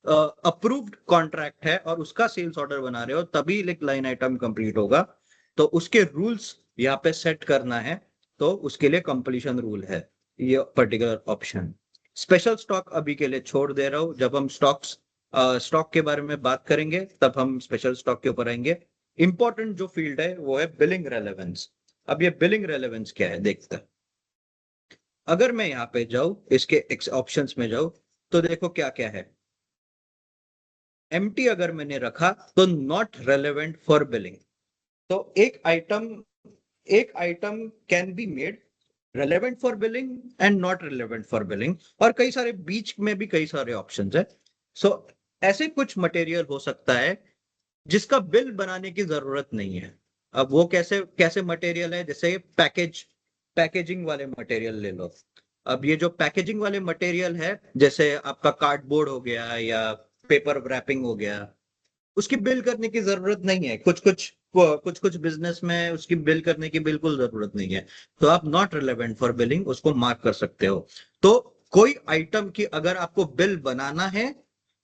अप्रूव्ड कॉन्ट्रैक्ट है और उसका सेल्स ऑर्डर बना रहे हो तभी लाइन आइटम कंप्लीट होगा। तो उसके रूल्स यहाँ पे सेट करना है, तो उसके लिए कंप्लीशन रूल है ये पर्टिकुलर ऑप्शन। स्पेशल स्टॉक अभी के लिए छोड़ दे रहा हूं, जब हम स्टॉक के बारे में बात करेंगे तब हम स्पेशल स्टॉक के ऊपर आएंगे। इंपॉर्टेंट जो फील्ड है वो है बिलिंग रेलेवेंस। अब ये बिलिंग रेलेवेंस क्या है देखते हैं। अगर मैं यहाँ पे जाऊं, इसके ऑप्शंस में जाऊं, तो देखो क्या क्या है। एम्प्टी अगर मैंने रखा तो नॉट रेलेवेंट फॉर बिलिंग। तो एक item can be made relevant for billing and not relevant for billing, और कई सारे बीच में भी कई सारे ऑप्शंस है। सो ऐसे कुछ मटेरियल हो सकता है जिसका बिल बनाने की जरूरत नहीं है। अब वो कैसे कैसे मटेरियल है, जैसे पैकेजिंग वाले मटेरियल ले लो। अब ये जो पैकेजिंग वाले मटेरियल है, जैसे आपका कार्डबोर्ड हो गया या पेपर रैपिंग हो गया, उसकी बिल करने की जरूरत नहीं है। कुछ बिजनेस में उसकी बिल करने की बिल्कुल जरूरत नहीं है, तो आप नॉट रिलेवेंट फॉर बिलिंग उसको मार्क कर सकते हो। तो कोई आइटम की अगर आपको बिल बनाना है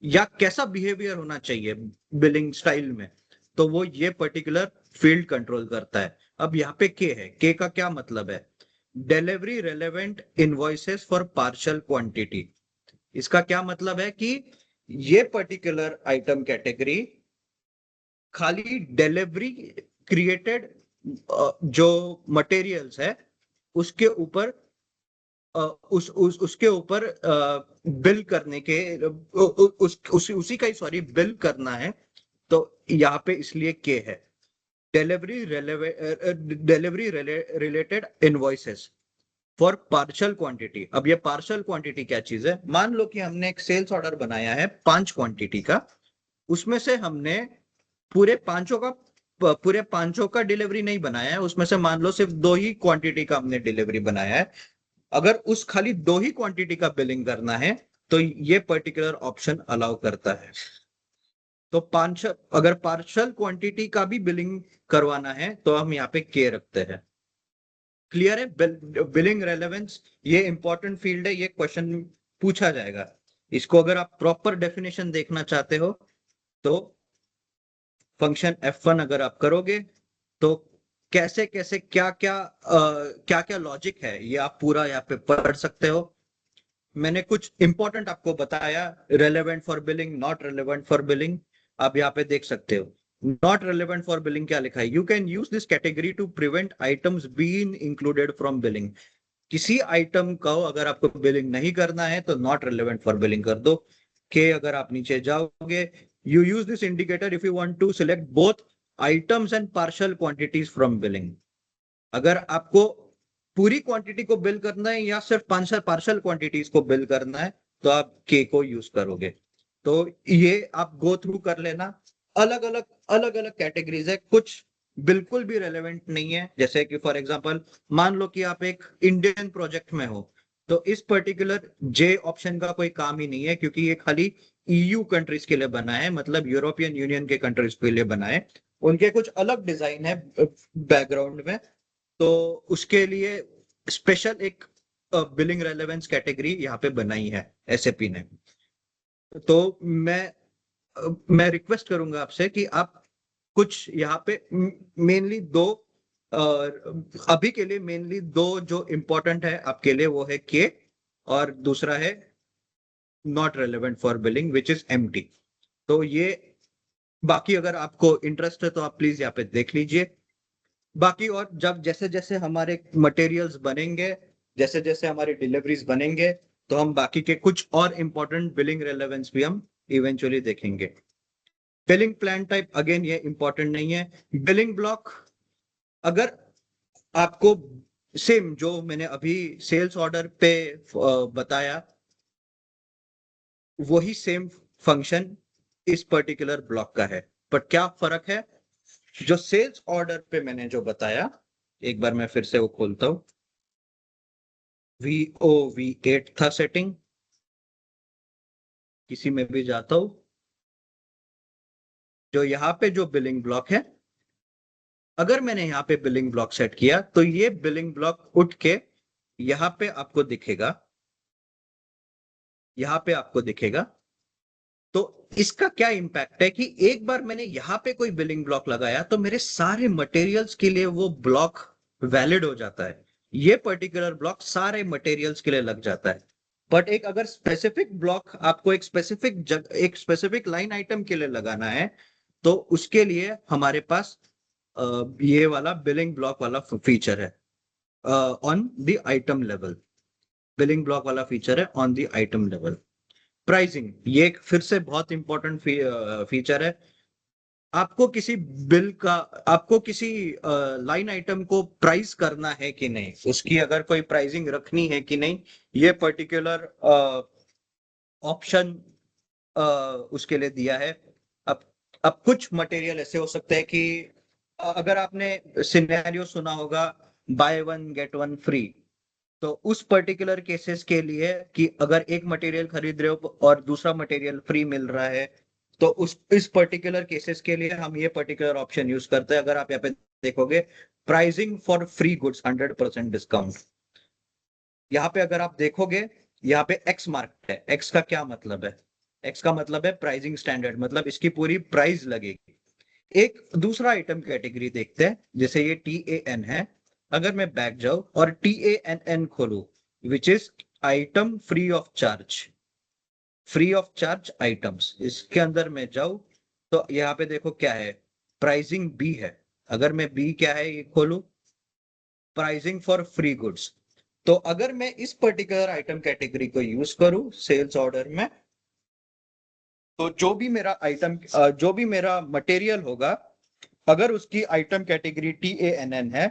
या कैसा बिहेवियर होना चाहिए बिलिंग स्टाइल में, तो वो ये पर्टिकुलर फील्ड कंट्रोल करता है। अब यहाँ पे के का क्या मतलब है? Delivery relevant invoices for partial quantity. इसका क्या मतलब है कि ये पर्टिकुलर आइटम कैटेगरी खाली डिलीवरी क्रिएटेड जो मटेरियल्स है उसके ऊपर उसके ऊपर बिल करने के उसी का ही बिल करना है। तो यहाँ पे इसलिए के है। Delivery related invoices for partial quantity. अब ये पार्शियल क्वांटिटी क्या चीज है? मान लो कि हमने एक सेल्स ऑर्डर बनाया है 5 क्वांटिटी का, उसमें से हमने पूरे पांचों का डिलीवरी नहीं बनाया है, उसमें से मान लो सिर्फ 2 ही क्वांटिटी का हमने डिलीवरी बनाया है। अगर उस खाली 2 ही क्वांटिटी का बिलिंग करना है तो ये पर्टिकुलर ऑप्शन अलाउ करता है। तो अगर पार्शियल क्वांटिटी का भी बिलिंग करवाना है तो हम यहाँ पे के रखते हैं। क्लियर है? बिलिंग रेलेवेंस ये इंपॉर्टेंट फील्ड है, ये क्वेश्चन पूछा जाएगा। इसको अगर आप प्रॉपर डेफिनेशन देखना चाहते हो तो फंक्शन F1 अगर आप करोगे तो कैसे कैसे क्या क्या लॉजिक है ये आप पूरा यहाँ पे पढ़ सकते हो। मैंने कुछ इंपॉर्टेंट आपको बताया, relevant for billing, not relevant for billing, आप यहाँ पे देख सकते हो। नॉट रेलेवेंट फॉर बिलिंग क्या लिखा है? You can use this category to prevent items being included from billing. किसी आइटम को अगर आपको बिलिंग नहीं करना है तो नॉट रेलेवेंट फॉर बिलिंग कर दो। के अगर आप नीचे जाओगे, you use this indicator if you want to select both items and partial quantities from billing. अगर आपको पूरी क्वांटिटी को बिल करना है या सिर्फ पार्शियल क्वांटिटीज को बिल करना है तो आप के को यूज करोगे। तो ये आप गो थ्रू कर लेना। अलग अलग कैटेगरीज है, कुछ बिल्कुल भी रेलेवेंट नहीं है। जैसे कि फॉर एग्जांपल मान लो कि आप एक इंडियन प्रोजेक्ट में हो तो इस पर्टिकुलर जे ऑप्शन का कोई काम ही नहीं है, क्योंकि ये खाली ईयू कंट्रीज के लिए बना है, मतलब यूरोपियन यूनियन के कंट्रीज के लिए बना है। उनके कुछ अलग डिजाइन है बैकग्राउंड में, तो उसके लिए स्पेशल एक बिलिंग रेलेवेंस कैटेगरी यहाँ पे बनाई है एसएपी ने। तो मैं रिक्वेस्ट करूंगा आपसे कि आप कुछ यहाँ पे मेनली दो अभी के लिए मेनली दो जो इंपॉर्टेंट है आपके लिए वो है के और दूसरा है not relevant for billing which is empty. तो ये बाकी अगर आपको इंटरेस्ट है तो आप प्लीज यहाँ पे देख लीजिए। बाकी और जब जैसे जैसे हमारे मटेरियल्स बनेंगे, जैसे जैसे हमारे डिलीवरीज बनेंगे तो हम बाकी के कुछ और इंपॉर्टेंट बिलिंग रेलेवेंस भी हम इवेंचुअली देखेंगे। बिलिंग प्लान टाइप अगेन ये इंपॉर्टेंट नहीं है। बिलिंग ब्लॉक अगर आपको सेम जो मैंने अभी सेल्स ऑर्डर पे बताया वही सेम फंक्शन इस पर्टिकुलर ब्लॉक का है, पर क्या फर्क है? जो सेल्स ऑर्डर पे मैंने जो बताया, एक बार मैं फिर से वो खोलता हूं, VOV8 था सेटिंग, किसी में भी जाता हूं, जो यहाँ पे जो बिलिंग ब्लॉक है, अगर मैंने यहाँ पे बिलिंग ब्लॉक सेट किया तो ये बिलिंग ब्लॉक उठ के यहाँ पे आपको दिखेगा, यहाँ पे आपको दिखेगा। तो इसका क्या इंपैक्ट है कि एक बार मैंने यहाँ पे कोई बिलिंग ब्लॉक लगाया तो मेरे सारे मटेरियल्स के लिए वो ब्लॉक वैलिड हो जाता है। ये पर्टिकुलर ब्लॉक सारे मटेरियल्स के लिए लग जाता है। बट एक अगर स्पेसिफिक ब्लॉक आपको एक स्पेसिफिक लाइन आइटम के लिए लगाना है तो उसके लिए हमारे पास ये वाला बिलिंग ब्लॉक वाला फीचर है on the item level. Billing block वाला फीचर है on the item level. Pricing ये एक फिर से बहुत इंपॉर्टेंट फीचर है। आपको किसी लाइन आइटम को प्राइस करना है कि नहीं, उसकी अगर कोई प्राइसिंग रखनी है कि नहीं, ये पर्टिकुलर ऑप्शन उसके लिए दिया है। अब कुछ मटेरियल ऐसे हो सकते हैं कि अगर आपने सिनेरियो सुना होगा by one get one free, तो उस पर्टिकुलर केसेस के लिए कि अगर एक मटेरियल खरीद रहे हो और दूसरा मटेरियल फ्री मिल रहा है तो इस पर्टिकुलर केसेस के लिए हम ये पर्टिकुलर ऑप्शन यूज करते हैं। अगर आप यहाँ पे देखोगे pricing for free goods 100% discount, यहाँ पे अगर आप देखोगे यहाँ पे एक्स मार्क है। एक्स का क्या मतलब है? एक्स का मतलब है प्राइसिंग स्टैंडर्ड, मतलब इसकी पूरी प्राइस लगेगी। एक दूसरा आइटम कैटेगरी देखते हैं, जैसे ये TAN है। अगर मैं बैक जाऊं और TANN खोलूं which is item free of charge items, इसके अंदर मैं जाऊं तो यहाँ पे देखो क्या है, प्राइसिंग बी है। अगर मैं बी क्या है ये खोलूं, प्राइसिंग फॉर फ्री गुड्स, तो अगर मैं इस पर्टिकुलर आइटम कैटेगरी को यूज करूं सेल्स ऑर्डर में तो जो भी मेरा मटेरियल होगा, अगर उसकी आइटम कैटेगरी TANN है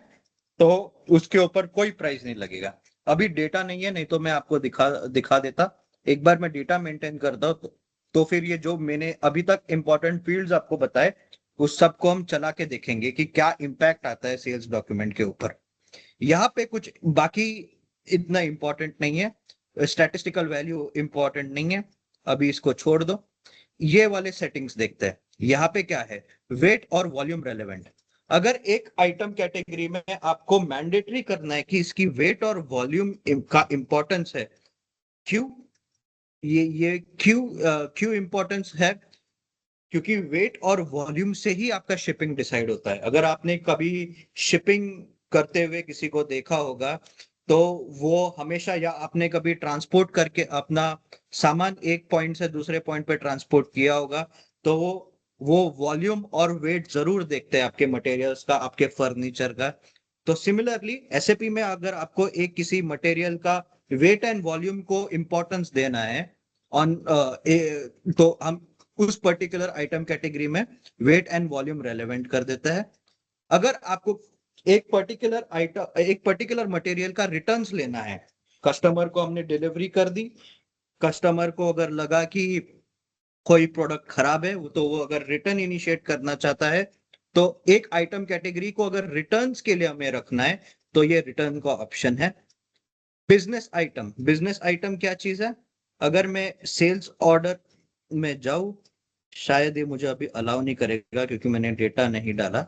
तो उसके ऊपर कोई प्राइस नहीं लगेगा। अभी डेटा नहीं है, नहीं तो मैं आपको दिखा देता। एक बार मैं डेटा मेंटेन करता हूँ तो फिर ये जो मैंने अभी तक इंपॉर्टेंट फील्ड्स आपको बताए उस सबको हम चला के देखेंगे कि क्या इम्पैक्ट आता है सेल्स डॉक्यूमेंट के ऊपर। यहाँ पे कुछ बाकी इतना इंपॉर्टेंट नहीं है, स्टैटिस्टिकल वैल्यू इंपॉर्टेंट नहीं है, अभी इसको छोड़ दो। ये वाले सेटिंग्स देखते हैं। यहाँ पे क्या है, वेट और वॉल्यूम रेलेवेंट। अगर एक आइटम कैटेगरी में आपको मैंडेटरी करना है कि इसकी वेट और वॉल्यूम का इंपॉर्टेंस है, क्यों ये क्यों इंपॉर्टेंस है, क्योंकि वेट और वॉल्यूम से ही आपका शिपिंग डिसाइड होता है। अगर आपने कभी शिपिंग करते हुए किसी को देखा होगा तो वो हमेशा, या आपने कभी ट्रांसपोर्ट करके अपना सामान एक पॉइंट से दूसरे पॉइंट पे ट्रांसपोर्ट किया होगा, तो वो वॉल्यूम और वेट जरूर देखते हैं आपके मटेरियल्स का, आपके फर्नीचर का। तो सिमिलरली एसएपी में अगर आपको एक किसी मटेरियल का वेट एंड वॉल्यूम को इंपॉर्टेंस देना है ऑन तो हम उस पर्टिकुलर आइटम कैटेगरी में वेट एंड वॉल्यूम रेलेवेंट कर देता है। अगर आपको एक पर्टिकुलर मटेरियल का रिटर्न्स लेना है, कस्टमर को हमने डिलीवरी कर दी, कस्टमर को अगर लगा कि कोई प्रोडक्ट खराब है तो वो अगर रिटर्न इनिशिएट करना चाहता है, तो एक आइटम कैटेगरी को अगर रिटर्न्स के लिए हमें रखना है तो ये रिटर्न का ऑप्शन है। बिजनेस आइटम क्या चीज है, अगर मैं सेल्स ऑर्डर में जाऊं, शायद ये मुझे अभी अलाउ नहीं करेगा क्योंकि मैंने डेटा नहीं डाला।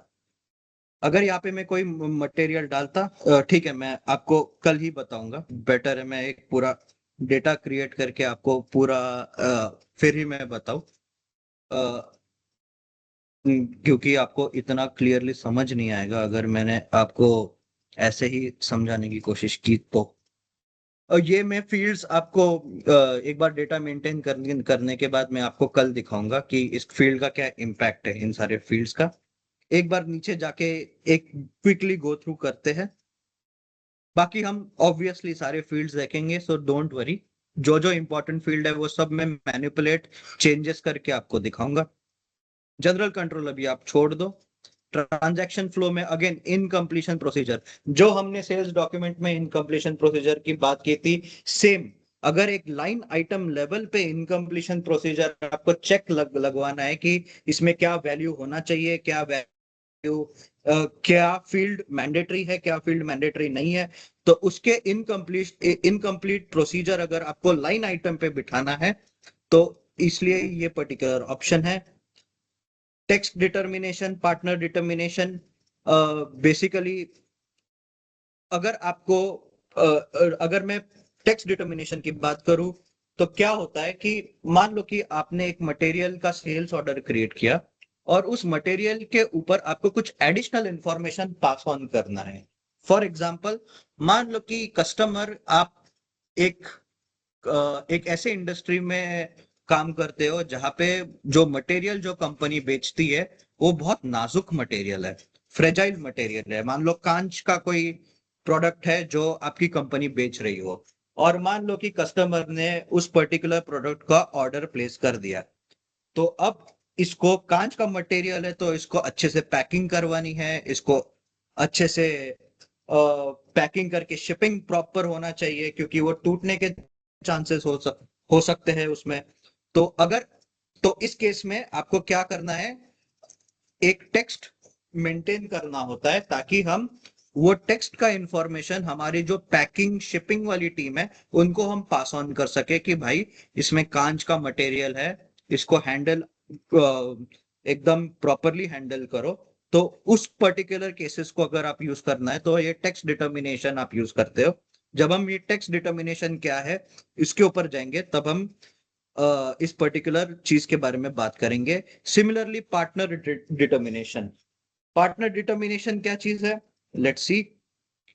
अगर यहाँ पे मैं कोई मटेरियल डालता, ठीक है, मैं आपको कल ही बताऊंगा, बेटर है मैं एक पूरा डेटा क्रिएट करके आपको पूरा फिर ही मैं बताऊं, क्योंकि आपको इतना क्लियरली समझ नहीं आएगा अगर मैंने आपको ऐसे ही समझाने की कोशिश की तो। और ये मैं फील्ड्स आपको एक बार डेटा मेंटेन करने के बाद मैं आपको कल दिखाऊंगा कि इस फील्ड का क्या इम्पैक्ट है, इन सारे फील्ड्स का। एक बार नीचे जाके एक क्विकली गो थ्रू करते हैं, बाकी हम ऑब्वियसली सारे फील्ड्स देखेंगे, सो डोंट वरी। जो जो इंपॉर्टेंट फील्ड है वो सब मैं मैनिपुलेट चेंजेस करके आपको दिखाऊंगा। जनरल कंट्रोल अभी आप छोड़ दो। ट्रांजैक्शन फ्लो में अगेन इनकम्प्लीशन प्रोसीजर, जो हमने सेल्स डॉक्यूमेंट में इनकम्प्लीशन प्रोसीजर की बात की थी, सेम अगर एक लाइन आइटम लेवल पे इनकम्प्लीशन प्रोसीजर आपको चेक लगवाना है कि इसमें क्या वैल्यू होना चाहिए, क्या वैल्यू क्या फील्ड मैंडेटरी है, क्या फील्ड मैंडेटरी नहीं है, तो उसके इनकम्प्लीट प्रोसीजर अगर आपको लाइन आइटम पे बिठाना है तो इसलिए ये पर्टिकुलर ऑप्शन है। Text determination, partner determination, basically अगर आपको अगर मैं टेक्स्ट डिटर्मिनेशन की बात करूं तो क्या होता है कि मान लो कि आपने एक मटेरियल का सेल्स ऑर्डर क्रिएट किया और उस मटेरियल के ऊपर आपको कुछ एडिशनल इंफॉर्मेशन पास ऑन करना है। फॉर एग्जांपल, मान लो कि कस्टमर, आप एक एक ऐसे इंडस्ट्री में काम करते हो जहां पे जो मटेरियल जो कंपनी बेचती है वो बहुत नाजुक मटेरियल है, फ्रेजाइल मटेरियल है। मान लो कांच का कोई प्रोडक्ट है जो आपकी कंपनी बेच रही हो, और मान लो कि कस्टमर ने उस पर्टिकुलर प्रोडक्ट का ऑर्डर प्लेस कर दिया, तो अब इसको कांच का मटेरियल है तो इसको अच्छे से पैकिंग करवानी है, इसको अच्छे से पैकिंग करके शिपिंग प्रॉपर होना चाहिए क्योंकि वो टूटने के चांसेस हो सकते हैं उसमें। तो अगर, तो इस केस में आपको क्या करना है, एक टेक्स्ट मेंटेन करना होता है ताकि हम वो टेक्स्ट का इंफॉर्मेशन हमारी जो पैकिंग शिपिंग वाली टीम है उनको हम पास ऑन कर सके कि भाई इसमें कांच का मटेरियल है, इसको हैंडल एकदम प्रॉपरली हैंडल करो। तो उस पर्टिकुलर केसेस को अगर आप यूज करना है तो ये टेक्स्ट डिटर्मिनेशन आप यूज करते हो। जब हम ये टेक्स्ट डिटर्मिनेशन क्या है इसके ऊपर जाएंगे तब हम इस पर्टिकुलर चीज के बारे में बात करेंगे। Similarly partner determination, partner determination क्या चीज है, लेट्स सी।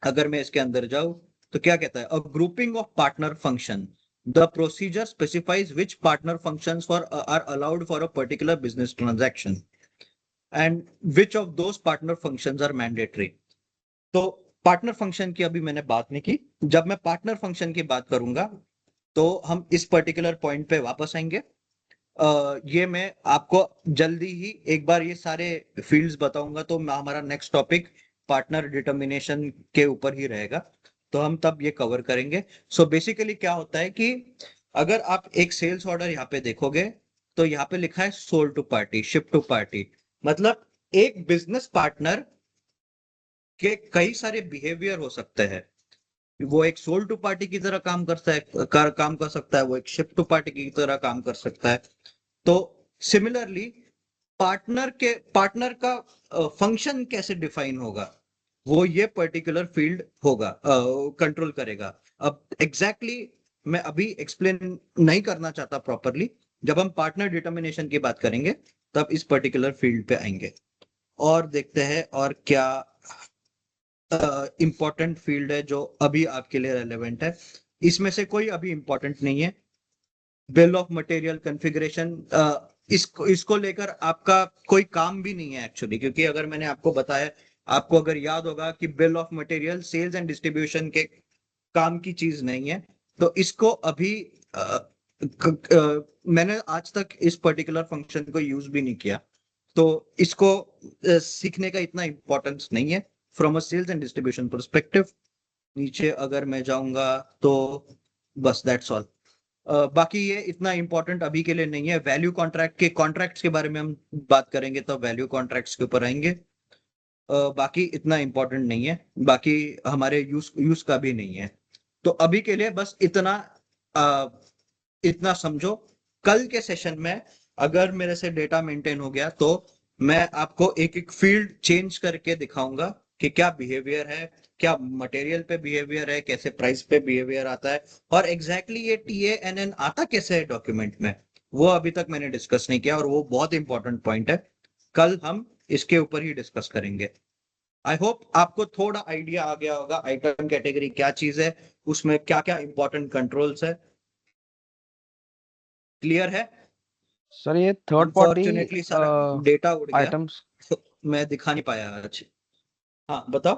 अगर मैं इसके अंदर जाऊं तो क्या कहता है, a grouping of partner function, the procedure specifies which partner functions for are allowed for a particular business transaction and which of those partner functions are mandatory. तो पार्टनर फंक्शन की अभी मैंने बात नहीं की, जब मैं पार्टनर फंक्शन की बात करूंगा तो हम इस पर्टिकुलर पॉइंट पे वापस आएंगे। ये मैं आपको जल्दी ही एक बार ये सारे फील्ड्स बताऊंगा, तो हमारा नेक्स्ट टॉपिक पार्टनर डिटर्मिनेशन के ऊपर ही रहेगा, तो हम तब ये कवर करेंगे। सो बेसिकली क्या होता है कि अगर आप एक सेल्स ऑर्डर यहाँ पे देखोगे तो यहाँ पे लिखा है sold to party, ship to party, मतलब एक बिजनेस पार्टनर के कई सारे बिहेवियर हो सकते हैं। वो एक सोल्ड टू पार्टी की तरह काम काम कर सकता है, वो एक शिप टू पार्टी की तरह काम कर सकता है। तो सिमिलरली पार्टनर का फंक्शन कैसे डिफाइन होगा, वो ये पर्टिकुलर फील्ड होगा, कंट्रोल करेगा। अब एग्जैक्टली मैं अभी एक्सप्लेन नहीं करना चाहता प्रॉपरली, जब हम पार्टनर डिटर्मिनेशन की बात करेंगे तब इस पर्टिकुलर फील्ड पे आएंगे। और देखते हैं और क्या इंपॉर्टेंट फील्ड है जो अभी आपके लिए रेलेवेंट है। इसमें से कोई अभी इंपॉर्टेंट नहीं है। बिल ऑफ मटेरियल कॉन्फ़िगरेशन, इसको लेकर आपका कोई काम भी नहीं है एक्चुअली, क्योंकि अगर मैंने आपको बताया, आपको अगर याद होगा कि bill of material sales and distribution के काम की चीज नहीं है, तो इसको अभी मैंने आज तक इस पर्टिकुलर फंक्शन को यूज भी नहीं किया, तो इसको सीखने का इतना इंपॉर्टेंस नहीं है from a sales and distribution perspective. नीचे अगर मैं जाऊंगा तो बस दैट्स ऑल। बाकी ये इतना इंपॉर्टेंट अभी के लिए नहीं है। वैल्यू कॉन्ट्रैक्ट्स के बारे में हम बात करेंगे तो वैल्यू कॉन्ट्रैक्ट्स के ऊपर आएंगे। बाकी इतना इंपॉर्टेंट नहीं है, बाकी हमारे यूज का भी नहीं है। तो अभी के लिए बस इतना समझो। कल के सेशन में अगर मेरे से डेटा मेंटेन हो गया तो मैं आपको एक एक फील्ड चेंज करके दिखाऊंगा कि क्या बिहेवियर है, क्या मटेरियल पे बिहेवियर है, कैसे प्राइस पे बिहेवियर आता है, और एग्जैक्टली ये TANN आता कैसे है डॉक्यूमेंट में, वो अभी तक मैंने डिस्कस नहीं किया, और वो बहुत इंपॉर्टेंट पॉइंट है। कल हम इसके ऊपर ही डिस्कस करेंगे। आई होप आपको थोड़ा आइडिया आ गया होगा आइटम कैटेगरी क्या चीज है, उसमें क्या क्या इंपॉर्टेंट कंट्रोल्स है। क्लियर है? सर ये थर्ड पार्टी अनफॉर्चुनेटली सारा डेटा उड़ गया, आइटम्स, तो मैं दिखा नहीं पाया आज। हाँ बताओ।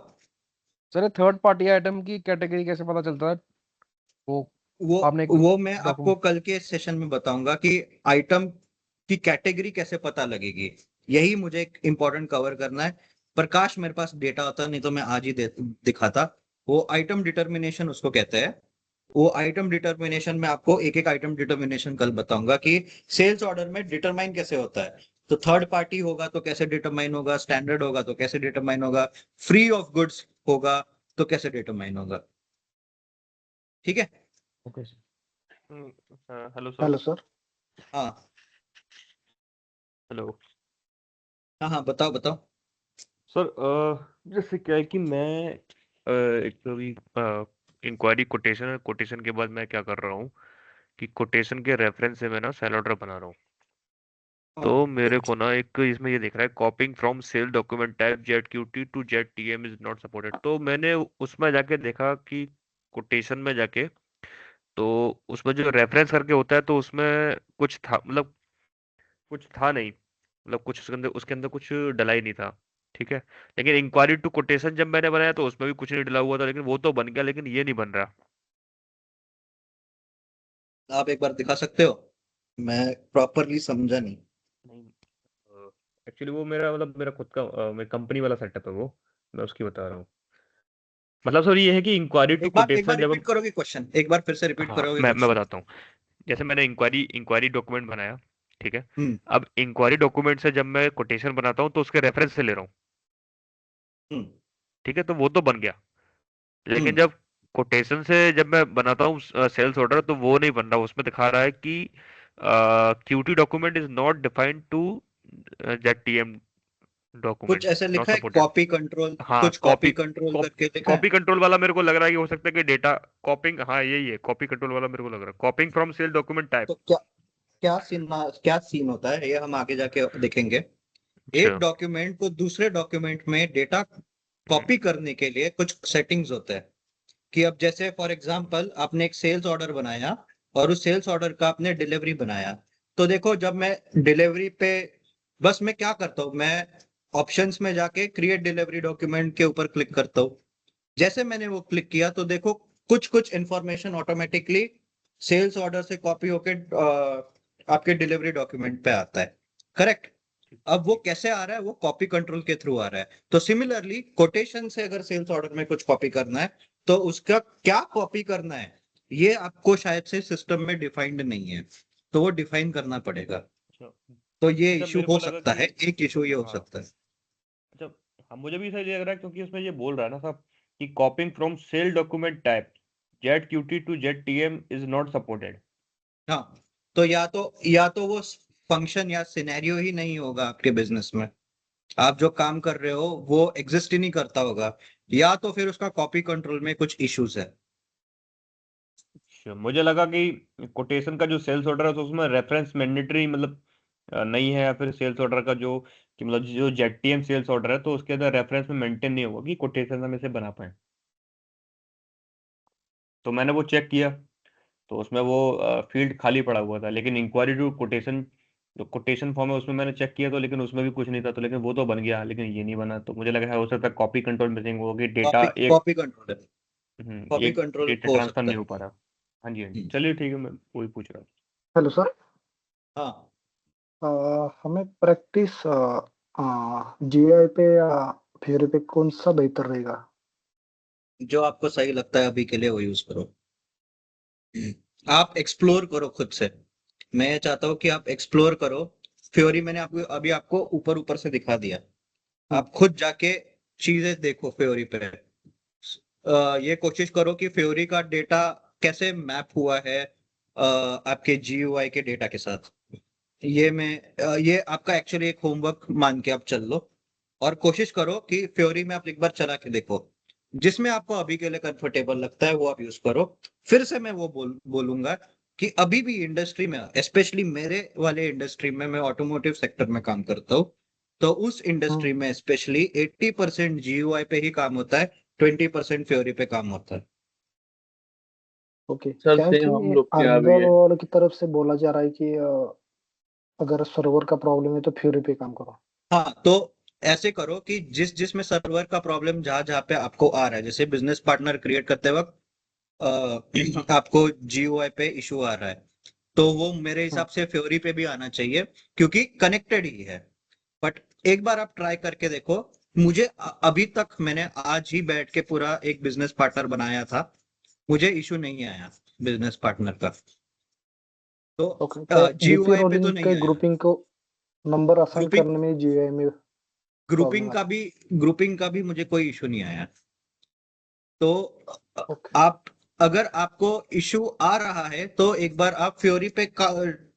सर ये थर्ड पार्टी आइटम की कैटेगरी कैसे पता चलता है? वो वो आपने एक वो मैं आपको डॉक्यूमेंट, कल के सेशन में बताऊंगा कि आइटम की कैटेगरी कैसे पता लगेगी, यही मुझे एक इम्पोर्टेंट कवर करना है। प्रकाश मेरे पास डेटा होता, नहीं तो मैं आज ही दिखाता। वो आइटम डिटर्मिनेशन उसको कहते हैं। वो आइटम डिटर्मिनेशन में आपको एक एक आइटम डिटर्मिनेशन कल बताऊंगा कि सेल्स ऑर्डर में डिटरमाइन कैसे होता है। तो थर्ड पार्टी होगा तो कैसे डिटरमाइन होगा, स्टैंडर्ड होगा तो कैसे डिटरमाइन होगा, फ्री ऑफ गुड्स होगा तो कैसे डिटरमाइन होगा। ठीक है? Okay sir. Hello sir. Hello sir. हाँ हेलो हाँ हाँ, बताओ बताओ। सर, जैसे क्या है कि मैं एक तो अभी इंक्वायरी कोटेशन के बाद मैं क्या कर रहा हूँ कि कोटेशन के रेफरेंस से मैं ना सेल ऑर्डर बना रहा हूँ। तो मेरे को ना एक इसमें ये दिख रहा है, copying from sale document type ZQT to ZTM is not supported. तो मैंने उसमें जाके देखा कि कोटेशन में जाके, तो उसमें जो रेफरेंस करके होता है तो उसमें कुछ था, मतलब कुछ था नहीं, मतलब कुछ उसके अंदर कुछ डला ही नहीं था। ठीक है, लेकिन इंक्वायरी टू कोटेशन जब मैंने बनाया तो उसमें भी कुछ नहीं डला हुआ था, लेकिन वो तो बन गया, लेकिन ये नहीं बन रहा। आप एक बार दिखा सकते हो? मैं प्रॉपरली समझा नहीं। नहीं, एक्चुअली वो मेरा मतलब मेरा खुद का मेरा कंपनी वाला सेटअप है वो, मैं उसकी बता रहा हूँ। मतलब सर ये है कि इंक्वायरी टू एक बार कोटेशन जब रिपीट हम, करोगे क्वेश्चन? एक बार फिर से रिपीट हाँ करोगे मैं क्वेश्चन? बताता हूँ। जैसे मैंने इंक्वायरी डॉक्यूमेंट बनाया, ठीक है। हम्म अब इंक्वायरी डॉक्यूमेंट से जब मैं कोटेशन बनाता हूँ तो उसके रेफरेंस से ले रहा हूँ, हम्म ठीक है, तो वो तो बन गया। लेकिन हम्म जब कोटेशन से जब मैं बनाता हूँ सेल्स ऑर्डर, तो वो नहीं बन रहा। उसमें दिखा रहा है कि QT document is not defined to ZTM कुछ डॉक्यूमेंट ऐसे नॉट लिखा है सपोर्टेड। कॉपी कंट्रोल, हाँ, कुछ कॉपी कंट्रोल करके लिखा है। कॉपी कंट्रोल वाला मेरे को लग रहा है कि हो सकता है कि डेटा कॉपिंग, हाँ यही है, कॉपी कंट्रोल वाला मेरे को लग रहा है, copying from sale document type. तो क्या सीन होता है ये हम आगे जाके देखेंगे। एक अच्छा। डॉक्यूमेंट को दूसरे डॉक्यूमेंट में डेटा हम्म कॉपी करने के लिए कुछ सेटिंग्स होते हैं। कि अब जैसे फॉर एग्जांपल आपने एक सेल्स ऑर्डर बनाया और उस सेल्स ऑर्डर का आपने डिलीवरी बनाया, तो देखो जब मैं डिलीवरी पे, बस मैं क्या करता हूँ, मैं ऑप्शंस में जाके क्रिएट डिलीवरी डॉक्यूमेंट के ऊपर क्लिक करता हूँ। जैसे मैंने वो क्लिक किया तो देखो कुछ कुछ इंफॉर्मेशन ऑटोमेटिकली सेल्स ऑर्डर से कॉपी होके आपके डिलीवरी डॉक्यूमेंट पे आता है, करेक्ट। अब वो कैसे आ रहा है, वो कॉपी कंट्रोल के थ्रू आ रहा है। तो सिमिलरली कोटेशन से अगर सेल्स ऑर्डर में कुछ कॉपी करना है तो उसका क्या कॉपी करना है ये आपको शायद से सिस्टम में डिफाइंड नहीं है, तो वो डिफाइन करना पड़ेगा। अच्छा तो ये अच्छा, इशू मेरे हो को लगा सकता है, कि एक इशू ये हो हाँ सकता है। अच्छा, हाँ मुझे भी सही लग रहा है क्योंकि उसमें ये बोल रहा है ना साहब कि copying from sale document type ZQT to ZTM is not supported. हाँ, तो या तो वो फंक्शन या सिनेरियो ही नहीं होगा आपके बिजनेस में, आप जो काम कर रहे हो वो एग्जिस्ट ही नहीं करता होगा, या तो फिर उसका कॉपी कंट्रोल में कुछ इश्यूज है। अच्छा, मुझे लगा कि कोटेशन का जो सेल्स ऑर्डर है तो उसमें रेफरेंस मैंडेटरी मतलब नहीं है, या फिर सेल्स ऑर्डर का जो कि मतलब जो ZTM सेल्स ऑर्डर है तो उसके अंदर रेफरेंस में मेंटेन नहीं होगा कि कोटेशन हम इसे बना पाए। तो मैंने वो चेक किया तो उसमें वो फील्ड खाली पड़ा हुआ था, लेकिन इंक्वायरी टू कोटेशन जो कोटेशन फॉर्म है उसमें मैंने चेक किया तो लेकिन उसमें भी कुछ नहीं था, तो लेकिन वो तो बन गया लेकिन ये नहीं बना, तो मुझे लगा है हो सकता है कॉपी कंट्रोल मिसिंग होगी, डेटा कॉपी एक कॉपी कंट्रोल है, कॉपी एक कंट्रोल डेटा हो ट्रांसफर सकता नहीं है। हो पा रहा। हाँ जी हाँ जी, हम्म, चलिए ठीक है, मैं वही पूछ रहा था। Hello sir. हाँ, हमें प्रैक्टिस जीआई पे या फिर पे कौन सा बेहतर रहेगा? जो आपको सही लगता है अभी के लिए वो यूज करो। आप एक्सप्लोर करो खुद से, मैं ये चाहता हूँ कि आप एक्सप्लोर करो। फ्योरी मैंने आपको अभी आपको ऊपर ऊपर से दिखा दिया, हम्म, आप खुद जाके चीजें देखो फ्योरी पे। ये कोशिश करो कि फ्योरी का डेटा कैसे मैप हुआ है आपके जीयूआई के डेटा के साथ। ये आपका एक्चुअली एक होमवर्क मान के आप चल लो, और कोशिश करो कि फ्योरी में आप एक बार चला के देखो, जिसमें आपको अभी के लिए कंफर्टेबल लगता है वो आप यूज करो। फिर से मैं वो बोलूंगा कि अभी भी इंडस्ट्री में, स्पेशली मेरे वाले इंडस्ट्री में, मैं ऑटोमोटिव सेक्टर में काम करता हूँ, तो उस हम्म, इंडस्ट्री में स्पेशली 80% जीयूआई पे ही काम होता है, 20% फ्योरी पे काम होता है। ओके। सर क्या है सेम हम कि लोग के यहाँ भी अर्नब है। वालों की तरफ से बोला जा रहा है कि अगर सर्वर का प्रॉब्लम है तो फ्यूरी पे काम करो। हाँ, तो ऐसे करो कि जिस जिसमें सर्वर का प्रॉब्लम जहां जहां पे आपको आ रहा है, जैसे बिजनेस पार्टनर क्रिएट करते वक्त आपको जीयूआई पे इशू आ रहा है, तो वो मेरे हम्म, हिसाब से फ्योरी पे भी आना चाहिए, क्योंकि कनेक्टेड ही है। बट एक बार आप ट्राई करके देखो। मुझे अभी तक मैंने आज ही बैठ के पूरा एक बिजनेस पार्टनर बनाया था, मुझे इशू नहीं आया बिजनेस पार्टनर का, तो ओके। क्या जीपी जीयूआई पे तो रोलिंग नहीं के आया। ग्रुपिंग को नंबर असाइन ग्रुपिंग करने में जीआई में प्रॉब्लम ग्रुपिंग आ का रहा भी ग्रुपिंग का भी मुझे कोई इशू नहीं आया। तो है। ओके। आप, अगर आपको इशू आ रहा है तो एक बार आप फ्योरी पे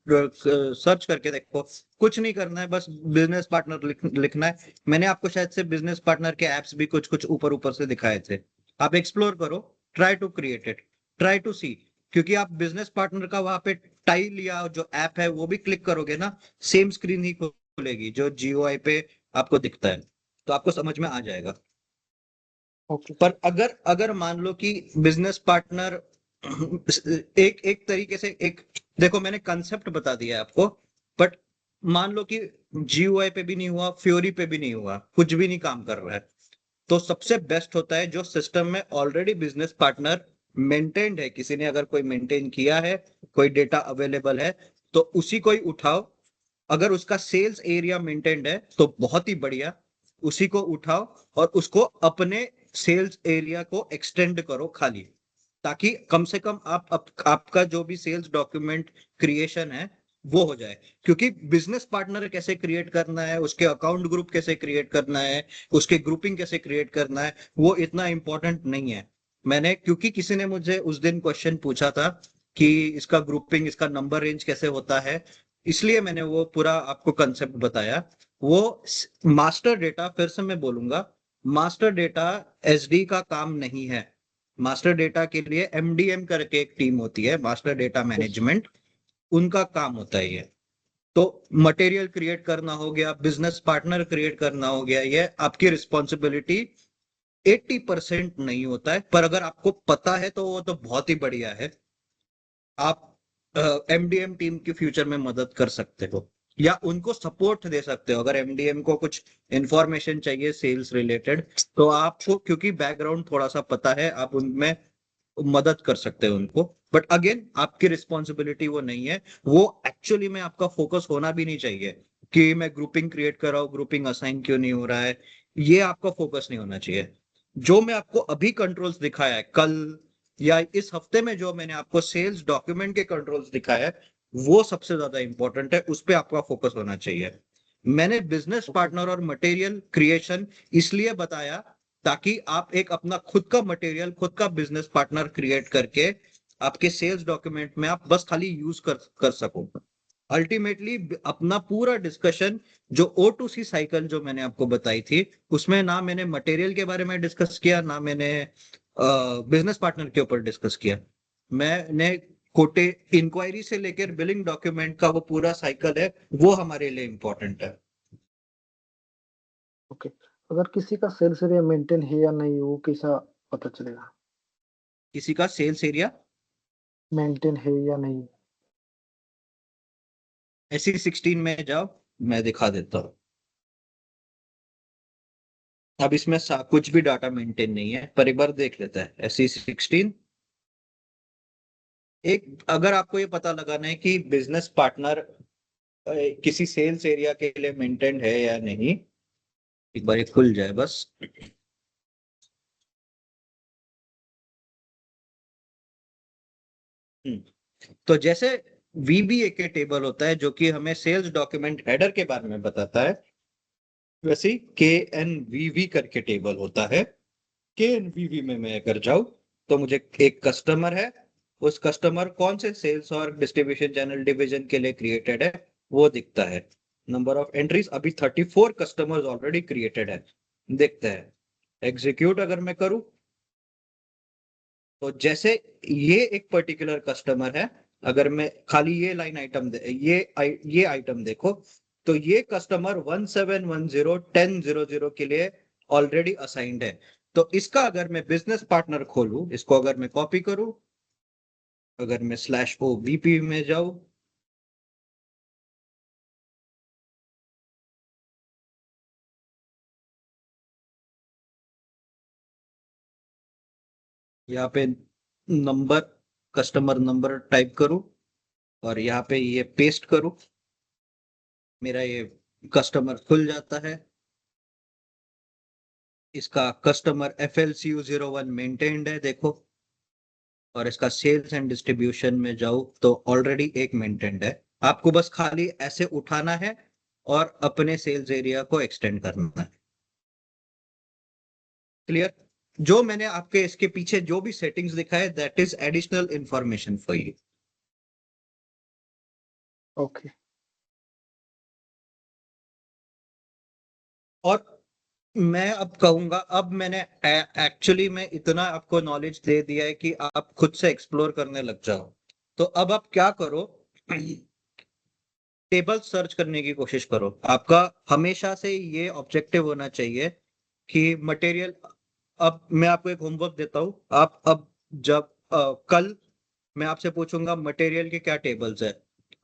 सर्च करके देखो। कुछ नहीं करना है, बस बिजनेस पार्टनर लिखना है। मैंने आपको शायद से बिजनेस पार्टनर के एप्स भी कुछ कुछ ऊपर ऊपर से दिखाए थे, आप एक्सप्लोर करो, try to create it, try to see. क्योंकि आप बिजनेस पार्टनर का वहां पे टाइल या जो ऐप है वो भी क्लिक करोगे ना, सेम स्क्रीन ही खुलेगी जो जीओआई पे आपको दिखता है, तो आपको समझ में आ जाएगा। ओके पर सर। अगर अगर मान लो कि बिजनेस पार्टनर एक एक तरीके से एक, देखो मैंने कंसेप्ट बता दिया है आपको, बट मान लो कि जीयूआई पे भी नहीं हुआ, फ्योरी पे भी नहीं हुआ, कुछ भी नहीं काम कर रहा है, तो सबसे बेस्ट होता है जो सिस्टम में ऑलरेडी बिजनेस पार्टनर मेंटेन्ड है, किसी ने अगर कोई मेंटेन किया है, कोई डेटा अवेलेबल है, तो उसी को ही उठाओ। अगर उसका सेल्स एरिया मेंटेन्ड है तो बहुत ही बढ़िया, उसी को उठाओ और उसको अपने सेल्स एरिया को एक्सटेंड करो खाली, ताकि कम से कम आपका जो भी सेल्स डॉक्यूमेंट क्रिएशन है वो हो जाए। क्योंकि बिजनेस पार्टनर कैसे क्रिएट करना है, उसके अकाउंट ग्रुप कैसे क्रिएट करना है, उसके ग्रुपिंग कैसे क्रिएट करना है, वो इतना इंपॉर्टेंट नहीं है। मैंने, क्योंकि किसी ने मुझे उस दिन क्वेश्चन पूछा था कि इसका ग्रुपिंग, इसका नंबर रेंज कैसे होता है, इसलिए मैंने वो पूरा आपको कंसेप्ट बताया। वो मास्टर डेटा, फिर से मैं बोलूंगा, मास्टर डेटा एसडी का काम नहीं है। मास्टर डेटा के लिए एमडीएम करके एक टीम होती है, मास्टर डेटा यस। मैनेजमेंट, उनका काम होता है ये। तो मटेरियल क्रिएट करना हो गया, बिजनेस पार्टनर क्रिएट करना हो गया, ये आपकी रिस्पॉन्सिबिलिटी 80% नहीं होता है, पर अगर आपको पता है तो वो तो बहुत ही बढ़िया है। आप एमडीएम टीम की फ्यूचर में मदद कर सकते हो, या उनको सपोर्ट दे सकते हो। अगर एमडीएम को कुछ इंफॉर्मेशन चाहिए सेल्स रिलेटेड, तो आपको क्योंकि बैकग्राउंड थोड़ा सा पता है, आप उनमें मदद कर सकते हो उनको। बट अगेन आपकी रिस्पॉन्सिबिलिटी वो नहीं है, वो एक्चुअली में आपका फोकस होना भी नहीं चाहिए कि मैं ग्रुपिंग क्रिएट कर रहा हूँ, ग्रुपिंग असाइन क्यों नहीं हो रहा है, ये आपका फोकस नहीं होना चाहिए। जो मैं आपको अभी कंट्रोल्स दिखाया है कल या इस हफ्ते में, जो मैंने आपको सेल्स डॉक्यूमेंट के कंट्रोल्स दिखाया है, वो सबसे ज्यादा इंपॉर्टेंट है, उस पर आपका फोकस होना चाहिए। मैंने बिजनेस पार्टनर और मटेरियल क्रिएशन इसलिए बताया ताकि आप एक अपना खुद का मटेरियल, खुद का बिजनेस पार्टनर क्रिएट करके आपके सेल्स डॉक्यूमेंट में आप बस खाली यूज कर सको। अल्टीमेटली अपना पूरा डिस्कशन जो O2C साइकिल जो मैंने आपको बताई थी, उसमें ना मैंने मटेरियल के बारे में डिस्कस किया, ना मैंने बिजनेस पार्टनर के ऊपर डिस्कस किया। मैंने कोटे इंक्वायरी से लेकर बिलिंग डॉक्यूमेंट का वो पूरा साइकिल है, वो हमारे लिए इंपॉर्टेंट है। ओके, अगर किसी का सेल्स एरिया मेंटेन है या नहीं वो कैसा पता चलेगा? किसी का सेल्स एरिया मेंटेन है या नहीं? SE16 में जाओ, मैं दिखा देता हूँ। अब इसमें कुछ भी डाटा मेंटेन नहीं है, पर एक बार देख लेता है SE16। एक अगर आपको ये पता लगाना है कि बिजनेस पार्टनर किसी सेल्स एरिया के लिए मेंटेन है या नहीं, एक बार ये खुल जाए बस। तो जैसे VBA के टेबल होता है जो कि हमें सेल्स डॉक्यूमेंट हेडर के बारे में बताता है, वैसे KNVV करके टेबल होता है। KNVV में मैं अगर जाऊं तो मुझे एक कस्टमर है, उस कस्टमर कौन से सेल्स और डिस्ट्रीब्यूशन चैनल डिवीजन के लिए क्रिएटेड है वो दिखता है। नंबर ऑफ एंट्रीज अभी 34 कस्टमर्स ऑलरेडी क्रिएटेड है, देखते हैं। एग्जीक्यूट अगर मैं करूं तो जैसे ये एक पर्टिकुलर कस्टमर है, अगर मैं खाली ये लाइन आइटम ये आइटम देखो, तो ये कस्टमर 17101000 के लिए ऑलरेडी असाइंड है। तो इसका अगर मैं बिजनेस पार्टनर खोलूं, इसको अगर मैं कॉपी करूं, अगर मैं /OBP में जाऊं, यहाँ पे नंबर, कस्टमर नंबर टाइप करूं और यहाँ पे ये पेस्ट करूं, मेरा ये कस्टमर खुल जाता है। इसका कस्टमर FLCU01 मेंटेन्ड है, देखो। और इसका सेल्स एंड डिस्ट्रीब्यूशन में जाऊं तो ऑलरेडी एक मेंटेन्ड है। आपको बस खाली ऐसे उठाना है और अपने सेल्स एरिया को एक्सटेंड करना है। क्लियर? जो मैंने आपके इसके पीछे जो भी सेटिंग्स दिखाए, that is additional information for you. Okay, और मैं अब कहूंगा, अब मैंने एक्चुअली में इतना आपको नॉलेज दे दिया है कि आप खुद से एक्सप्लोर करने लग जाओ। तो अब आप क्या करो, टेबल सर्च करने की कोशिश करो। आपका हमेशा से ये ऑब्जेक्टिव होना चाहिए कि मटेरियल, अब मैं आपको एक होमवर्क देता हूँ। आप अब जब कल मैं आपसे पूछूंगा मटेरियल के क्या टेबल्स है,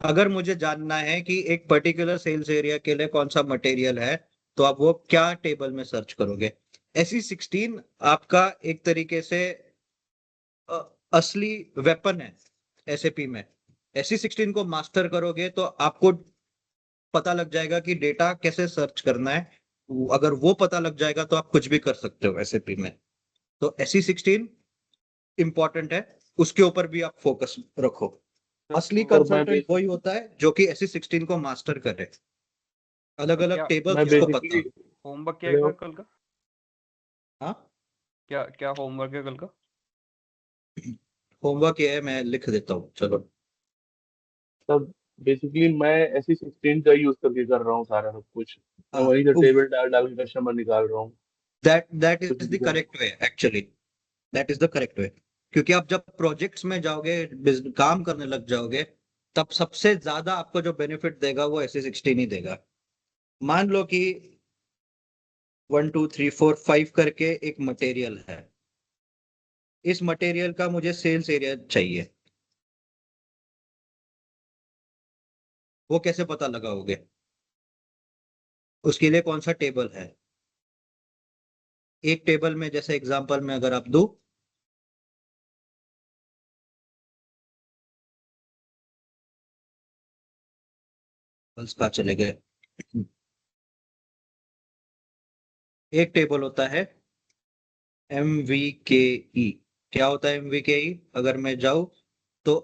अगर मुझे जानना है कि एक पर्टिकुलर सेल्स एरिया के लिए कौन सा मटेरियल है, तो आप वो क्या टेबल में सर्च करोगे? SE16 आपका एक तरीके से असली वेपन है SAP में। SE16 को मास्टर करोगे तो आपको पता लग जाएगा कि डेटा कैसे सर्च करना है। अगर वो पता लग जाएगा तो आप कुछ भी कर सकते हो SAP में। तो SE16 इंपॉर्टेंट है, उसके ऊपर भी आप फोकस रखो। असली और मैं कंसल्टेंट वही होता है जो कि SE16 को मास्टर करे। अलग अलग क्या टेबल मैं किसको पता बेसिकली हो। होमवर्क क्या है सर कल का? हाँ, क्या क्या होमवर्क है कल का? होमवर्क ये है, मैं लिख देता हूँ, चलो। तब बेसिकली मैं SE16 का यूज करके कर रहा हूँ सारा सब कुछ। मैं हाँ, वहीं से टेबल डाल डाल के कस्टमर निकाल रहा हूँ। दैट कुछ इज भी the correct way actually. That is the correct way. क्योंकि आप जब प्रोजेक्ट्स में जाओगे, काम करने लग जाओगे, तब सबसे ज्यादा आपको जो बेनिफिट देगा वो SE16 ही देगा। मान लो कि 1 2 3 4 5 करके एक मटेरियल है, इस मटेरियल का मुझे सेल्स एरिया चाहिए, वो कैसे पता लगाओगे? उसके लिए कौन सा टेबल है? एक टेबल में जैसे एग्जांपल में अगर आप दो, टेबल्स कहाँ चले गए? एक टेबल होता है MVKE। क्या होता है MVKE? अगर मैं जाऊं तो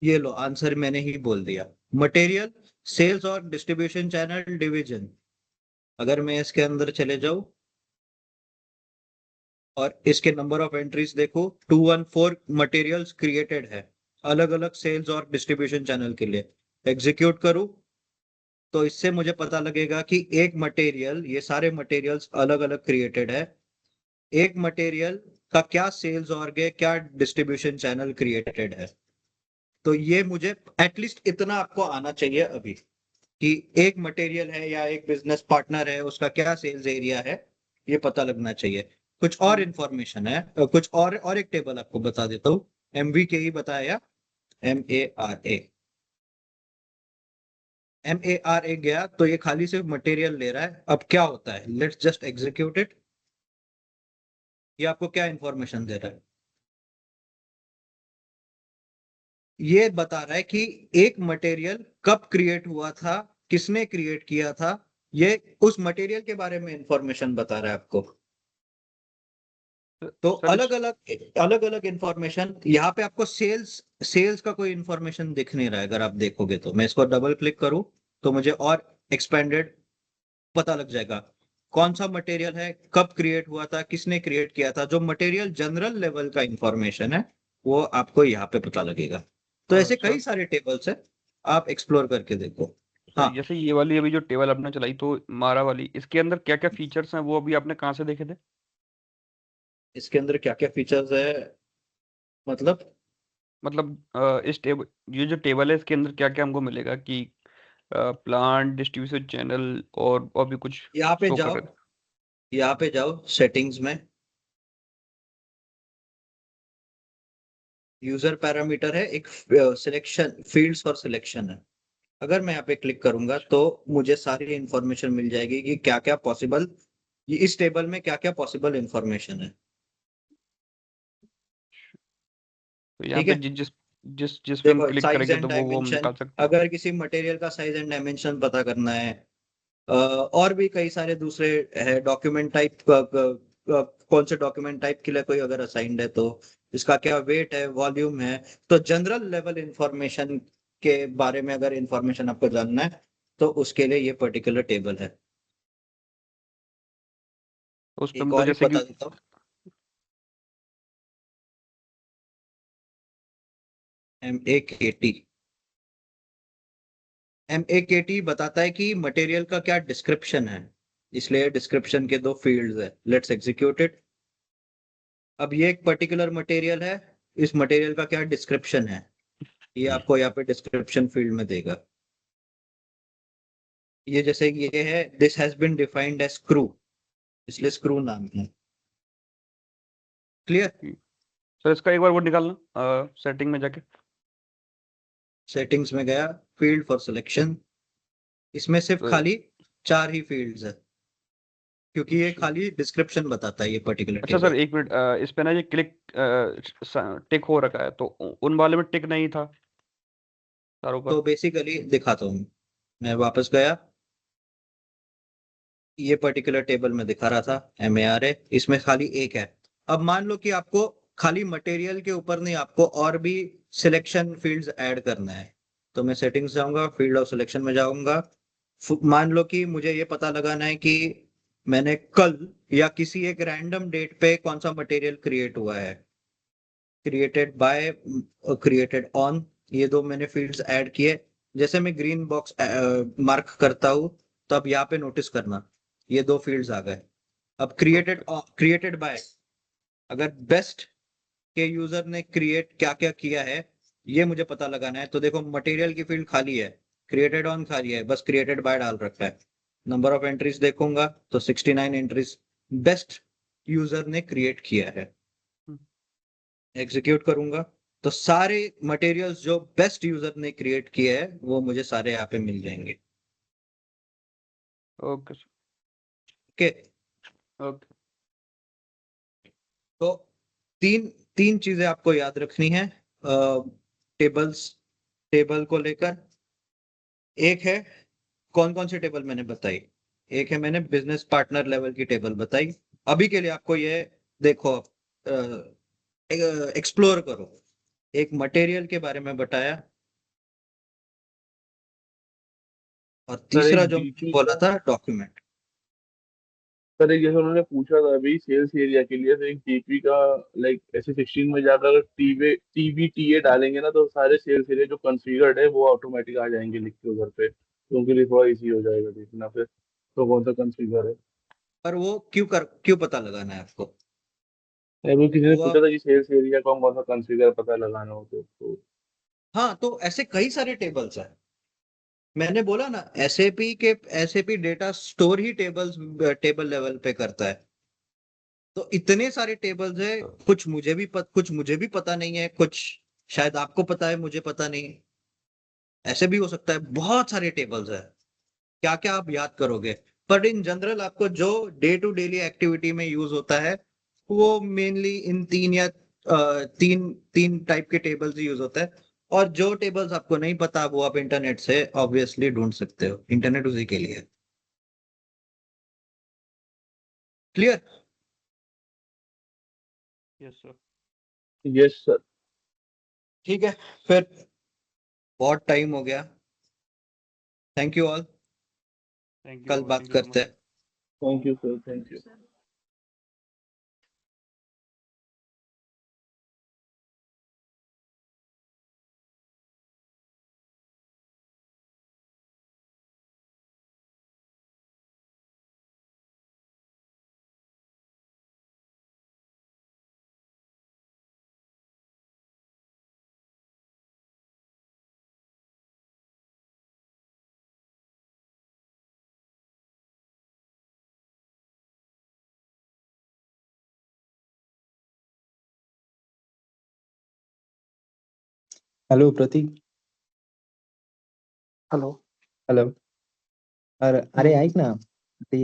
ये लो, आंसर मैंने ही बोल दिया। मटेरियल सेल्स और डिस्ट्रीब्यूशन चैनल डिवीजन। अगर मैं इसके अंदर चले जाऊं और इसके नंबर ऑफ एंट्रीज देखो, 214 मटेरियल्स क्रिएटेड है अलग अलग सेल्स और डिस्ट्रीब्यूशन चैनल के लिए। एग्जीक्यूट करूं तो इससे मुझे पता लगेगा कि एक मटेरियल, ये सारे मटेरियल्स अलग अलग क्रिएटेड है, एक मटेरियल का क्या सेल्स ऑर्ग है, क्या डिस्ट्रीब्यूशन चैनल क्रिएटेड है। तो ये मुझे एटलीस्ट इतना आपको आना चाहिए अभी, कि एक मटेरियल है या एक बिजनेस पार्टनर है, उसका क्या सेल्स एरिया है, ये पता लगना चाहिए। कुछ और इंफॉर्मेशन है, कुछ और एक टेबल आपको बता देता हूँ। MVK ही बताया, MARA गया तो ये खाली सिर्फ मटेरियल ले रहा है। अब क्या होता है, लेट्स जस्ट एग्जीक्यूट इट। ये आपको क्या इंफॉर्मेशन दे रहा है? ये बता रहा है कि एक मटेरियल कब क्रिएट हुआ था, किसने क्रिएट किया था, ये उस मटेरियल के बारे में इंफॉर्मेशन बता रहा है आपको। तो सर अलग अलग इंफॉर्मेशन यहाँ पे आपको सेल्स का कोई इंफॉर्मेशन दिख नहीं रहा है। अगर आप देखोगे तो मैं इसको डबल क्लिक करूं तो मुझे और एक्सपेंडेड पता लग जाएगा कौन सा मटेरियल है, कब क्रिएट हुआ था, किसने क्रिएट किया था। जो मटेरियल जनरल लेवल का इंफॉर्मेशन है वो आपको यहाँ पे पता लगेगा। तो ऐसे सर कई सारे टेबल्स है, आप एक्सप्लोर करके देखो। सर हाँ, जैसे ये वाली अभी जो टेबल आपने चलाई तो मारा वाली, इसके अंदर क्या क्या फीचर्स हैं वो अभी आपने कहाँ से देखे थे? इसके अंदर क्या क्या फीचर्स है मतलब? मतलब इस टेबल, ये जो टेबल है इसके अंदर क्या क्या हमको मिलेगा कि प्लांट डिस्ट्रीब्यूशन चैनल और भी कुछ यहाँ पे शो कर जाओ, रहे थे? यहाँ पे जाओ सेटिंग्स में, यूजर पैरामीटर है एक, सिलेक्शन फील्ड्स फॉर सिलेक्शन है। अगर मैं यहाँ पे क्लिक करूंगा तो मुझे सारी इंफॉर्मेशन मिल जाएगी कि क्या क्या पॉसिबल, इस टेबल में क्या क्या पॉसिबल इंफॉर्मेशन है। तो यहाँ ठीक पे है, जिस जिस जिस पे हम देखो क्लिक साइज करेंगे एंड तो वो हम डायमेंशन, निकाल सकते हैं। अगर किसी मटेरियल का साइज एंड डायमेंशन पता करना है, और भी कई सारे दूसरे है। डॉक्यूमेंट टाइप, कौन से डॉक्यूमेंट टाइप के लिए कोई अगर असाइंड है तो इसका क्या वेट है, वॉल्यूम है। तो जनरल लेवल इंफॉर्मेशन के बारे में अगर इंफॉर्मेशन आपको जानना है तो उसके लिए ये पर्टिकुलर टेबल है। तो उस पे एक मतलब और एक जैसे कि बता देता हूँ, MAKT। MAKT बताता है कि मटेरियल का क्या डिस्क्रिप्शन है, इसलिए डिस्क्रिप्शन के दो फील्ड्स है। Let's execute it. अब ये एक पर्टिकुलर मटेरियल है, इस मटेरियल का क्या डिस्क्रिप्शन है, ये आपको यहाँ पे डिस्क्रिप्शन फील्ड में देगा। ये जैसे ये है, this has been defined as screw, इसलिए स्क्रू नाम है। क्लियर? सर इसका एक बार वो निकालना सेटिंग में जाके। सेटिंग्स में गया, फील्ड फॉर सिलेक्शन, इसमें सिर्फ तो खाली 4 ही फील्ड्स है, क्योंकि ये अच्छा खाली डिस्क्रिप्शन बताता है ये पर्टिकुलर अच्छा सर टेबल। एक मिनट, इस पे ना ये क्लिक टिक हो रखा है तो उन वाले में टिक नहीं था चारों तो पर। बेसिकली दिखाता हूँ, मैं वापस गया, ये पर्टिकुलर टेबल में दिखा रहा था MARA, इसमें खाली एक है। अब मान लो कि आपको खाली मटेरियल के ऊपर नहीं, आपको और भी सिलेक्शन फील्ड्स ऐड करना है। तो मैं सेटिंग्स जाऊंगा, फील्ड ऑफ सिलेक्शन में जाऊंगा। मान लो कि मुझे ये पता लगाना है कि मैंने कल या किसी एक रैंडम डेट पे कौन सा मटेरियल क्रिएट हुआ है, क्रिएटेड बाय, क्रिएटेड ऑन, ये दो मैंने फील्ड्स ऐड किए। जैसे मैं ग्रीन बॉक्स मार्क करता हूँ तो अब यहाँ पे नोटिस करना ये दो फील्ड्स आ गए। अब ओके क्रिएटेड बाय, अगर बेस्ट के यूजर ने क्रिएट क्या क्या किया है ये मुझे पता लगाना है। तो देखो मटेरियल की फील्ड खाली है, क्रिएटेड ऑन खाली है, बस क्रिएटेड बाय डाल रखा है। नंबर ऑफ एंट्रीज देखूंगा तो 69 एंट्रीज बेस्ट यूजर ने क्रिएट किया है। एग्जीक्यूट करूंगा तो सारे मटेरियल्स जो बेस्ट यूजर ने क्रिएट किए हैं वो मुझे सारे यहाँ पे मिल जाएंगे। ओके ओके, ओके तो तीन तीन चीजें आपको याद रखनी है टेबल को लेकर। एक है कौन कौन सी टेबल मैंने बताई, एक है मैंने बिजनेस पार्टनर लेवल की टेबल बताई। अभी के लिए आपको ये देखो, एक्सप्लोर करो। एक मटेरियल के बारे में बताया, और सर तीसरा एक जो डीपी बोला था डॉक्यूमेंट। सर एक जैसे उन्होंने पूछा था अभी सेल्स एरिया के लिए, तो एक डीपी का लाइक ऐसे 16 में जाकर अगर टीबीटीए डालेंगे ना, तो सारे सेल्स एरिया जो कॉन्फ़िगर्ड है वो ऑटोमेटिक आ जाएंगे लिख के उधर पे, तो उनके लिए थोड़ा इजी हो जाएगा देखना फिर तो कौन सा कॉन्फ़िगर है। पर वो क्यों पता लगाना है आपको? अभी किसी ने वो पूछा आप, था कि सेल्स एरिया कौन कौन सा कॉन्फ़िगर पता लगाना हो तो हाँ, तो ऐसे कई सारे टेबल्स हैं। मैंने बोला ना, एसएपी डेटा स्टोर ही टेबल लेवल पे करता है। तो इतने सारे टेबल्स है, कुछ मुझे भी पता नहीं है, कुछ शायद आपको पता है, मुझे पता नहीं। ऐसे भी हो सकता है, बहुत सारे टेबल्स है, क्या क्या आप याद करोगे? पर इन जनरल आपको जो डे टू डेली एक्टिविटी में यूज होता है, वो मेनली इन तीन तीन टाइप के टेबल्स ही यूज होता है। और जो टेबल्स आपको नहीं पता, वो आप इंटरनेट से ऑब्वियसली ढूंढ सकते हो, इंटरनेट उसी के लिए। Clear? Yes sir. Yes sir. ठीक है, फिर बहुत टाइम हो गया। थैंक यू ऑल, कल बात थैंक यू सो करते मच। हैं। Thank you sir, thank you. Hello Prateek. Hello. Hello. अरे अरे हम्म, ऐक ना, ते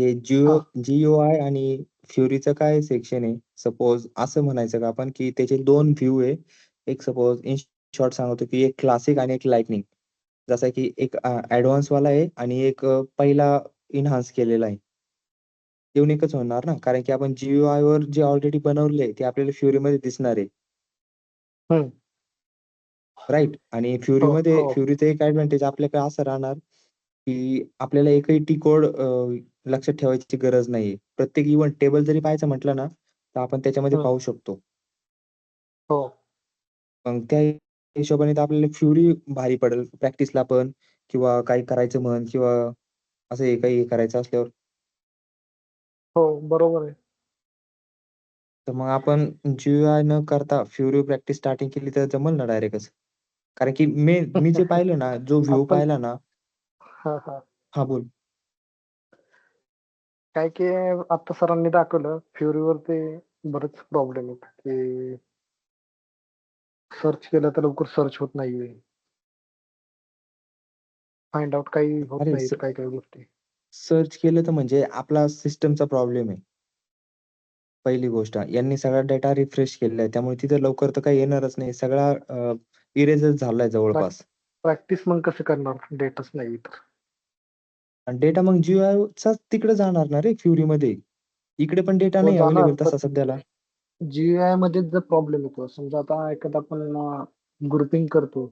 हाँ जीओआय आणि फ्युरीचं काय सेक्शन आहे? सपोज असं म्हणायचं का आपण की त्याचे दोन व्ह्यू आहे. एक सपोज इन शॉर्ट सांगतो की एक क्लासिक आणि एक लाइटनिंग. जसा की एक ऍडव्हान्स वाला आहे आणि एक पहिला इन्हान्स केलेला आहे. युनिकच होणार ना, कारण की आपण जीयूआय वर जे ऑलरेडी बनवले ते आपल्याला फ्युरी मध्ये दिसणार आहे. हम्म, राइट. आणि हो हो फ्युरीचं एक ऍडव्हान्टेज आपल्याकडे असं राहणार की आपल्याला एकही टी कोड लक्षात ठेवायची गरज नाहीये. प्रत्येक इव्हेंट टेबल जरी पाहायचं म्हटलं ना, तर आपण त्याच्यामध्ये हम्म, पाहू शकतो. हो मग त्या हिशोबाने तर आपल्याला फ्युरी भारी पडेल प्रॅक्टिसला पण, किंवा काही करायचं म्हण, किंवा असं हे काही करायचं असल्यावर. हो बरोबर आहे. तर मग आपण जीयूआय न करता फ्युरी प्रॅक्टिस स्टार्टिंग केली तर जमल ना डायरेक्टच? कारण की मी जे पाहिलं ना, जो व्ह्यू आपण पाहिला ना. हा हा हा बोल. काय की आता सरांनी दाखवलं फ्युरीवरती बरेच प्रॉब्लेम आहेत की सर्च केलं तर लवकर सर्च होत नाहीये, फाइंड आउट काही होत अरे नाहीत काही काही गोष्टी. सर्च केलं तर म्हणजे आपला सिस्टमचा प्रॉब्लेम आहे. पहिली गोष्ट. यांनी सगळा डेटा रिफ्रेश केलेला आहे. त्यामुळे तिथे लवकर तर काही येणारच नाही. सगळा इरेजच झालाय जवळपास. प्रॅक्टिस मग कसं करणार डेटाच नाही तर. आणि डेटा मग जीयूआयचाच तिकडे जाणार ना रे फ्युरीमध्ये. इकडे पण डेटा हो नाही जाणार अवेलेबल तसा तर सध्याला. जीआय मध्ये जर प्रॉब्लेम येतो, समजा आता एखादा आपण ग्रुपिंग करतो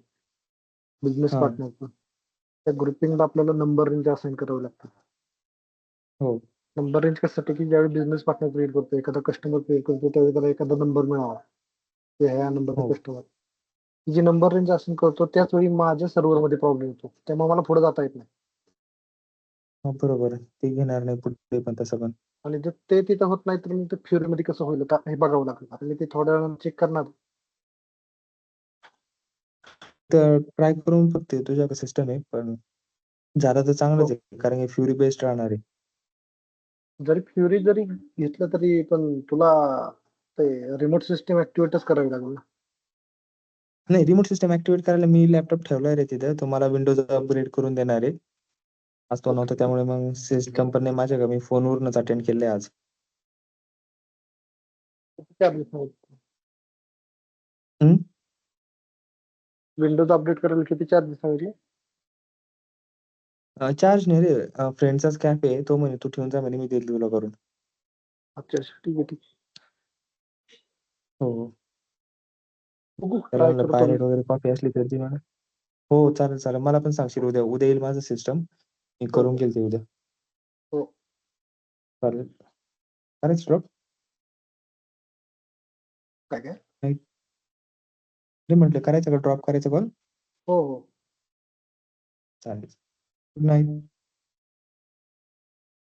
बिझनेस हां. पार्टनरचं, त्या ग्रुपिंगला आपल्याला नंबर रेंज असाइन करावं लागतं. हो. नंबर रेंज कशासाठी की ज्यावेळी बिझनेस पार्टनर क्रिएट करतो, एखादा कस्टमर क्रिएट करतो, त्यावेळी त्याला एखादा नंबर मिळावा की ह्या नंबरचा हो. कस्टमर. जी नंबर रेंज असाइन करतो त्याच वेळी माझ्या सर्व्हरमध्ये प्रॉब्लेम येतो, त्यामुळे मला पुढे जाता येत नाही. हां, बरोबर आहे. ते घेणार नाही पुढे पण तसं पण. आणि जर ते तिथं होत नाही तर मग ते फ्युरीमध्ये कसं होईल आता हे बघावं लागेल. आता मी ते थोड्या वेळानं चेक करणार. तर ट्राय करून बघ, ते तुझ्याकडे सिस्टम आहे. पण झालं तर चांगलंच हो, आहे. कारण की फ्युरी बेस्ड राहणार आहे. जरी फ्युरी जरी घेतलं तरी पण तुला ते रिमोट सिस्टम ऍक्टिव्हेटच करावी लागेल ना. नाही, रिमोट सिस्टम ऍक्टिव्हेट करायला मी लॅपटॉप ठेवलाय रे तिथं. तो मला विंडोज अपग्रेड करून देणार आहे. आज तो ओके. नव्हता, त्यामुळे मग सिस्टम पण नाही माझ्याकडे. मी फोनवरूनच अटेंड केलंय आज. हं? विंडोज अपडेट करायला किती चार्जेस सांगितले? चार्ज नाही रे, फ्रेंडचाच कॅफे आहे. तो म्हणे तू ठेवून जा म्हणे, मी देईल तुला करून. अच्छा अच्छा ठीक आहे ठीक आहे. हो, हो. बघू त्याला ट्राय म्हणलं करतो पायरेट मी. वगैरे कॉफी असली तर दे मला. हो, चालेल, चालेल. मला पण सांगशील उद्या. उद्या येईल माझं सिस्टम. मी हो करून हो घेईल ते उद्या. हो. चालेल. करायचं ड्रॉप? काय काय? नाही. ते म्हटलं करायचं का ड्रॉप करायचा कॉल? हो हो. चालेल. Good night.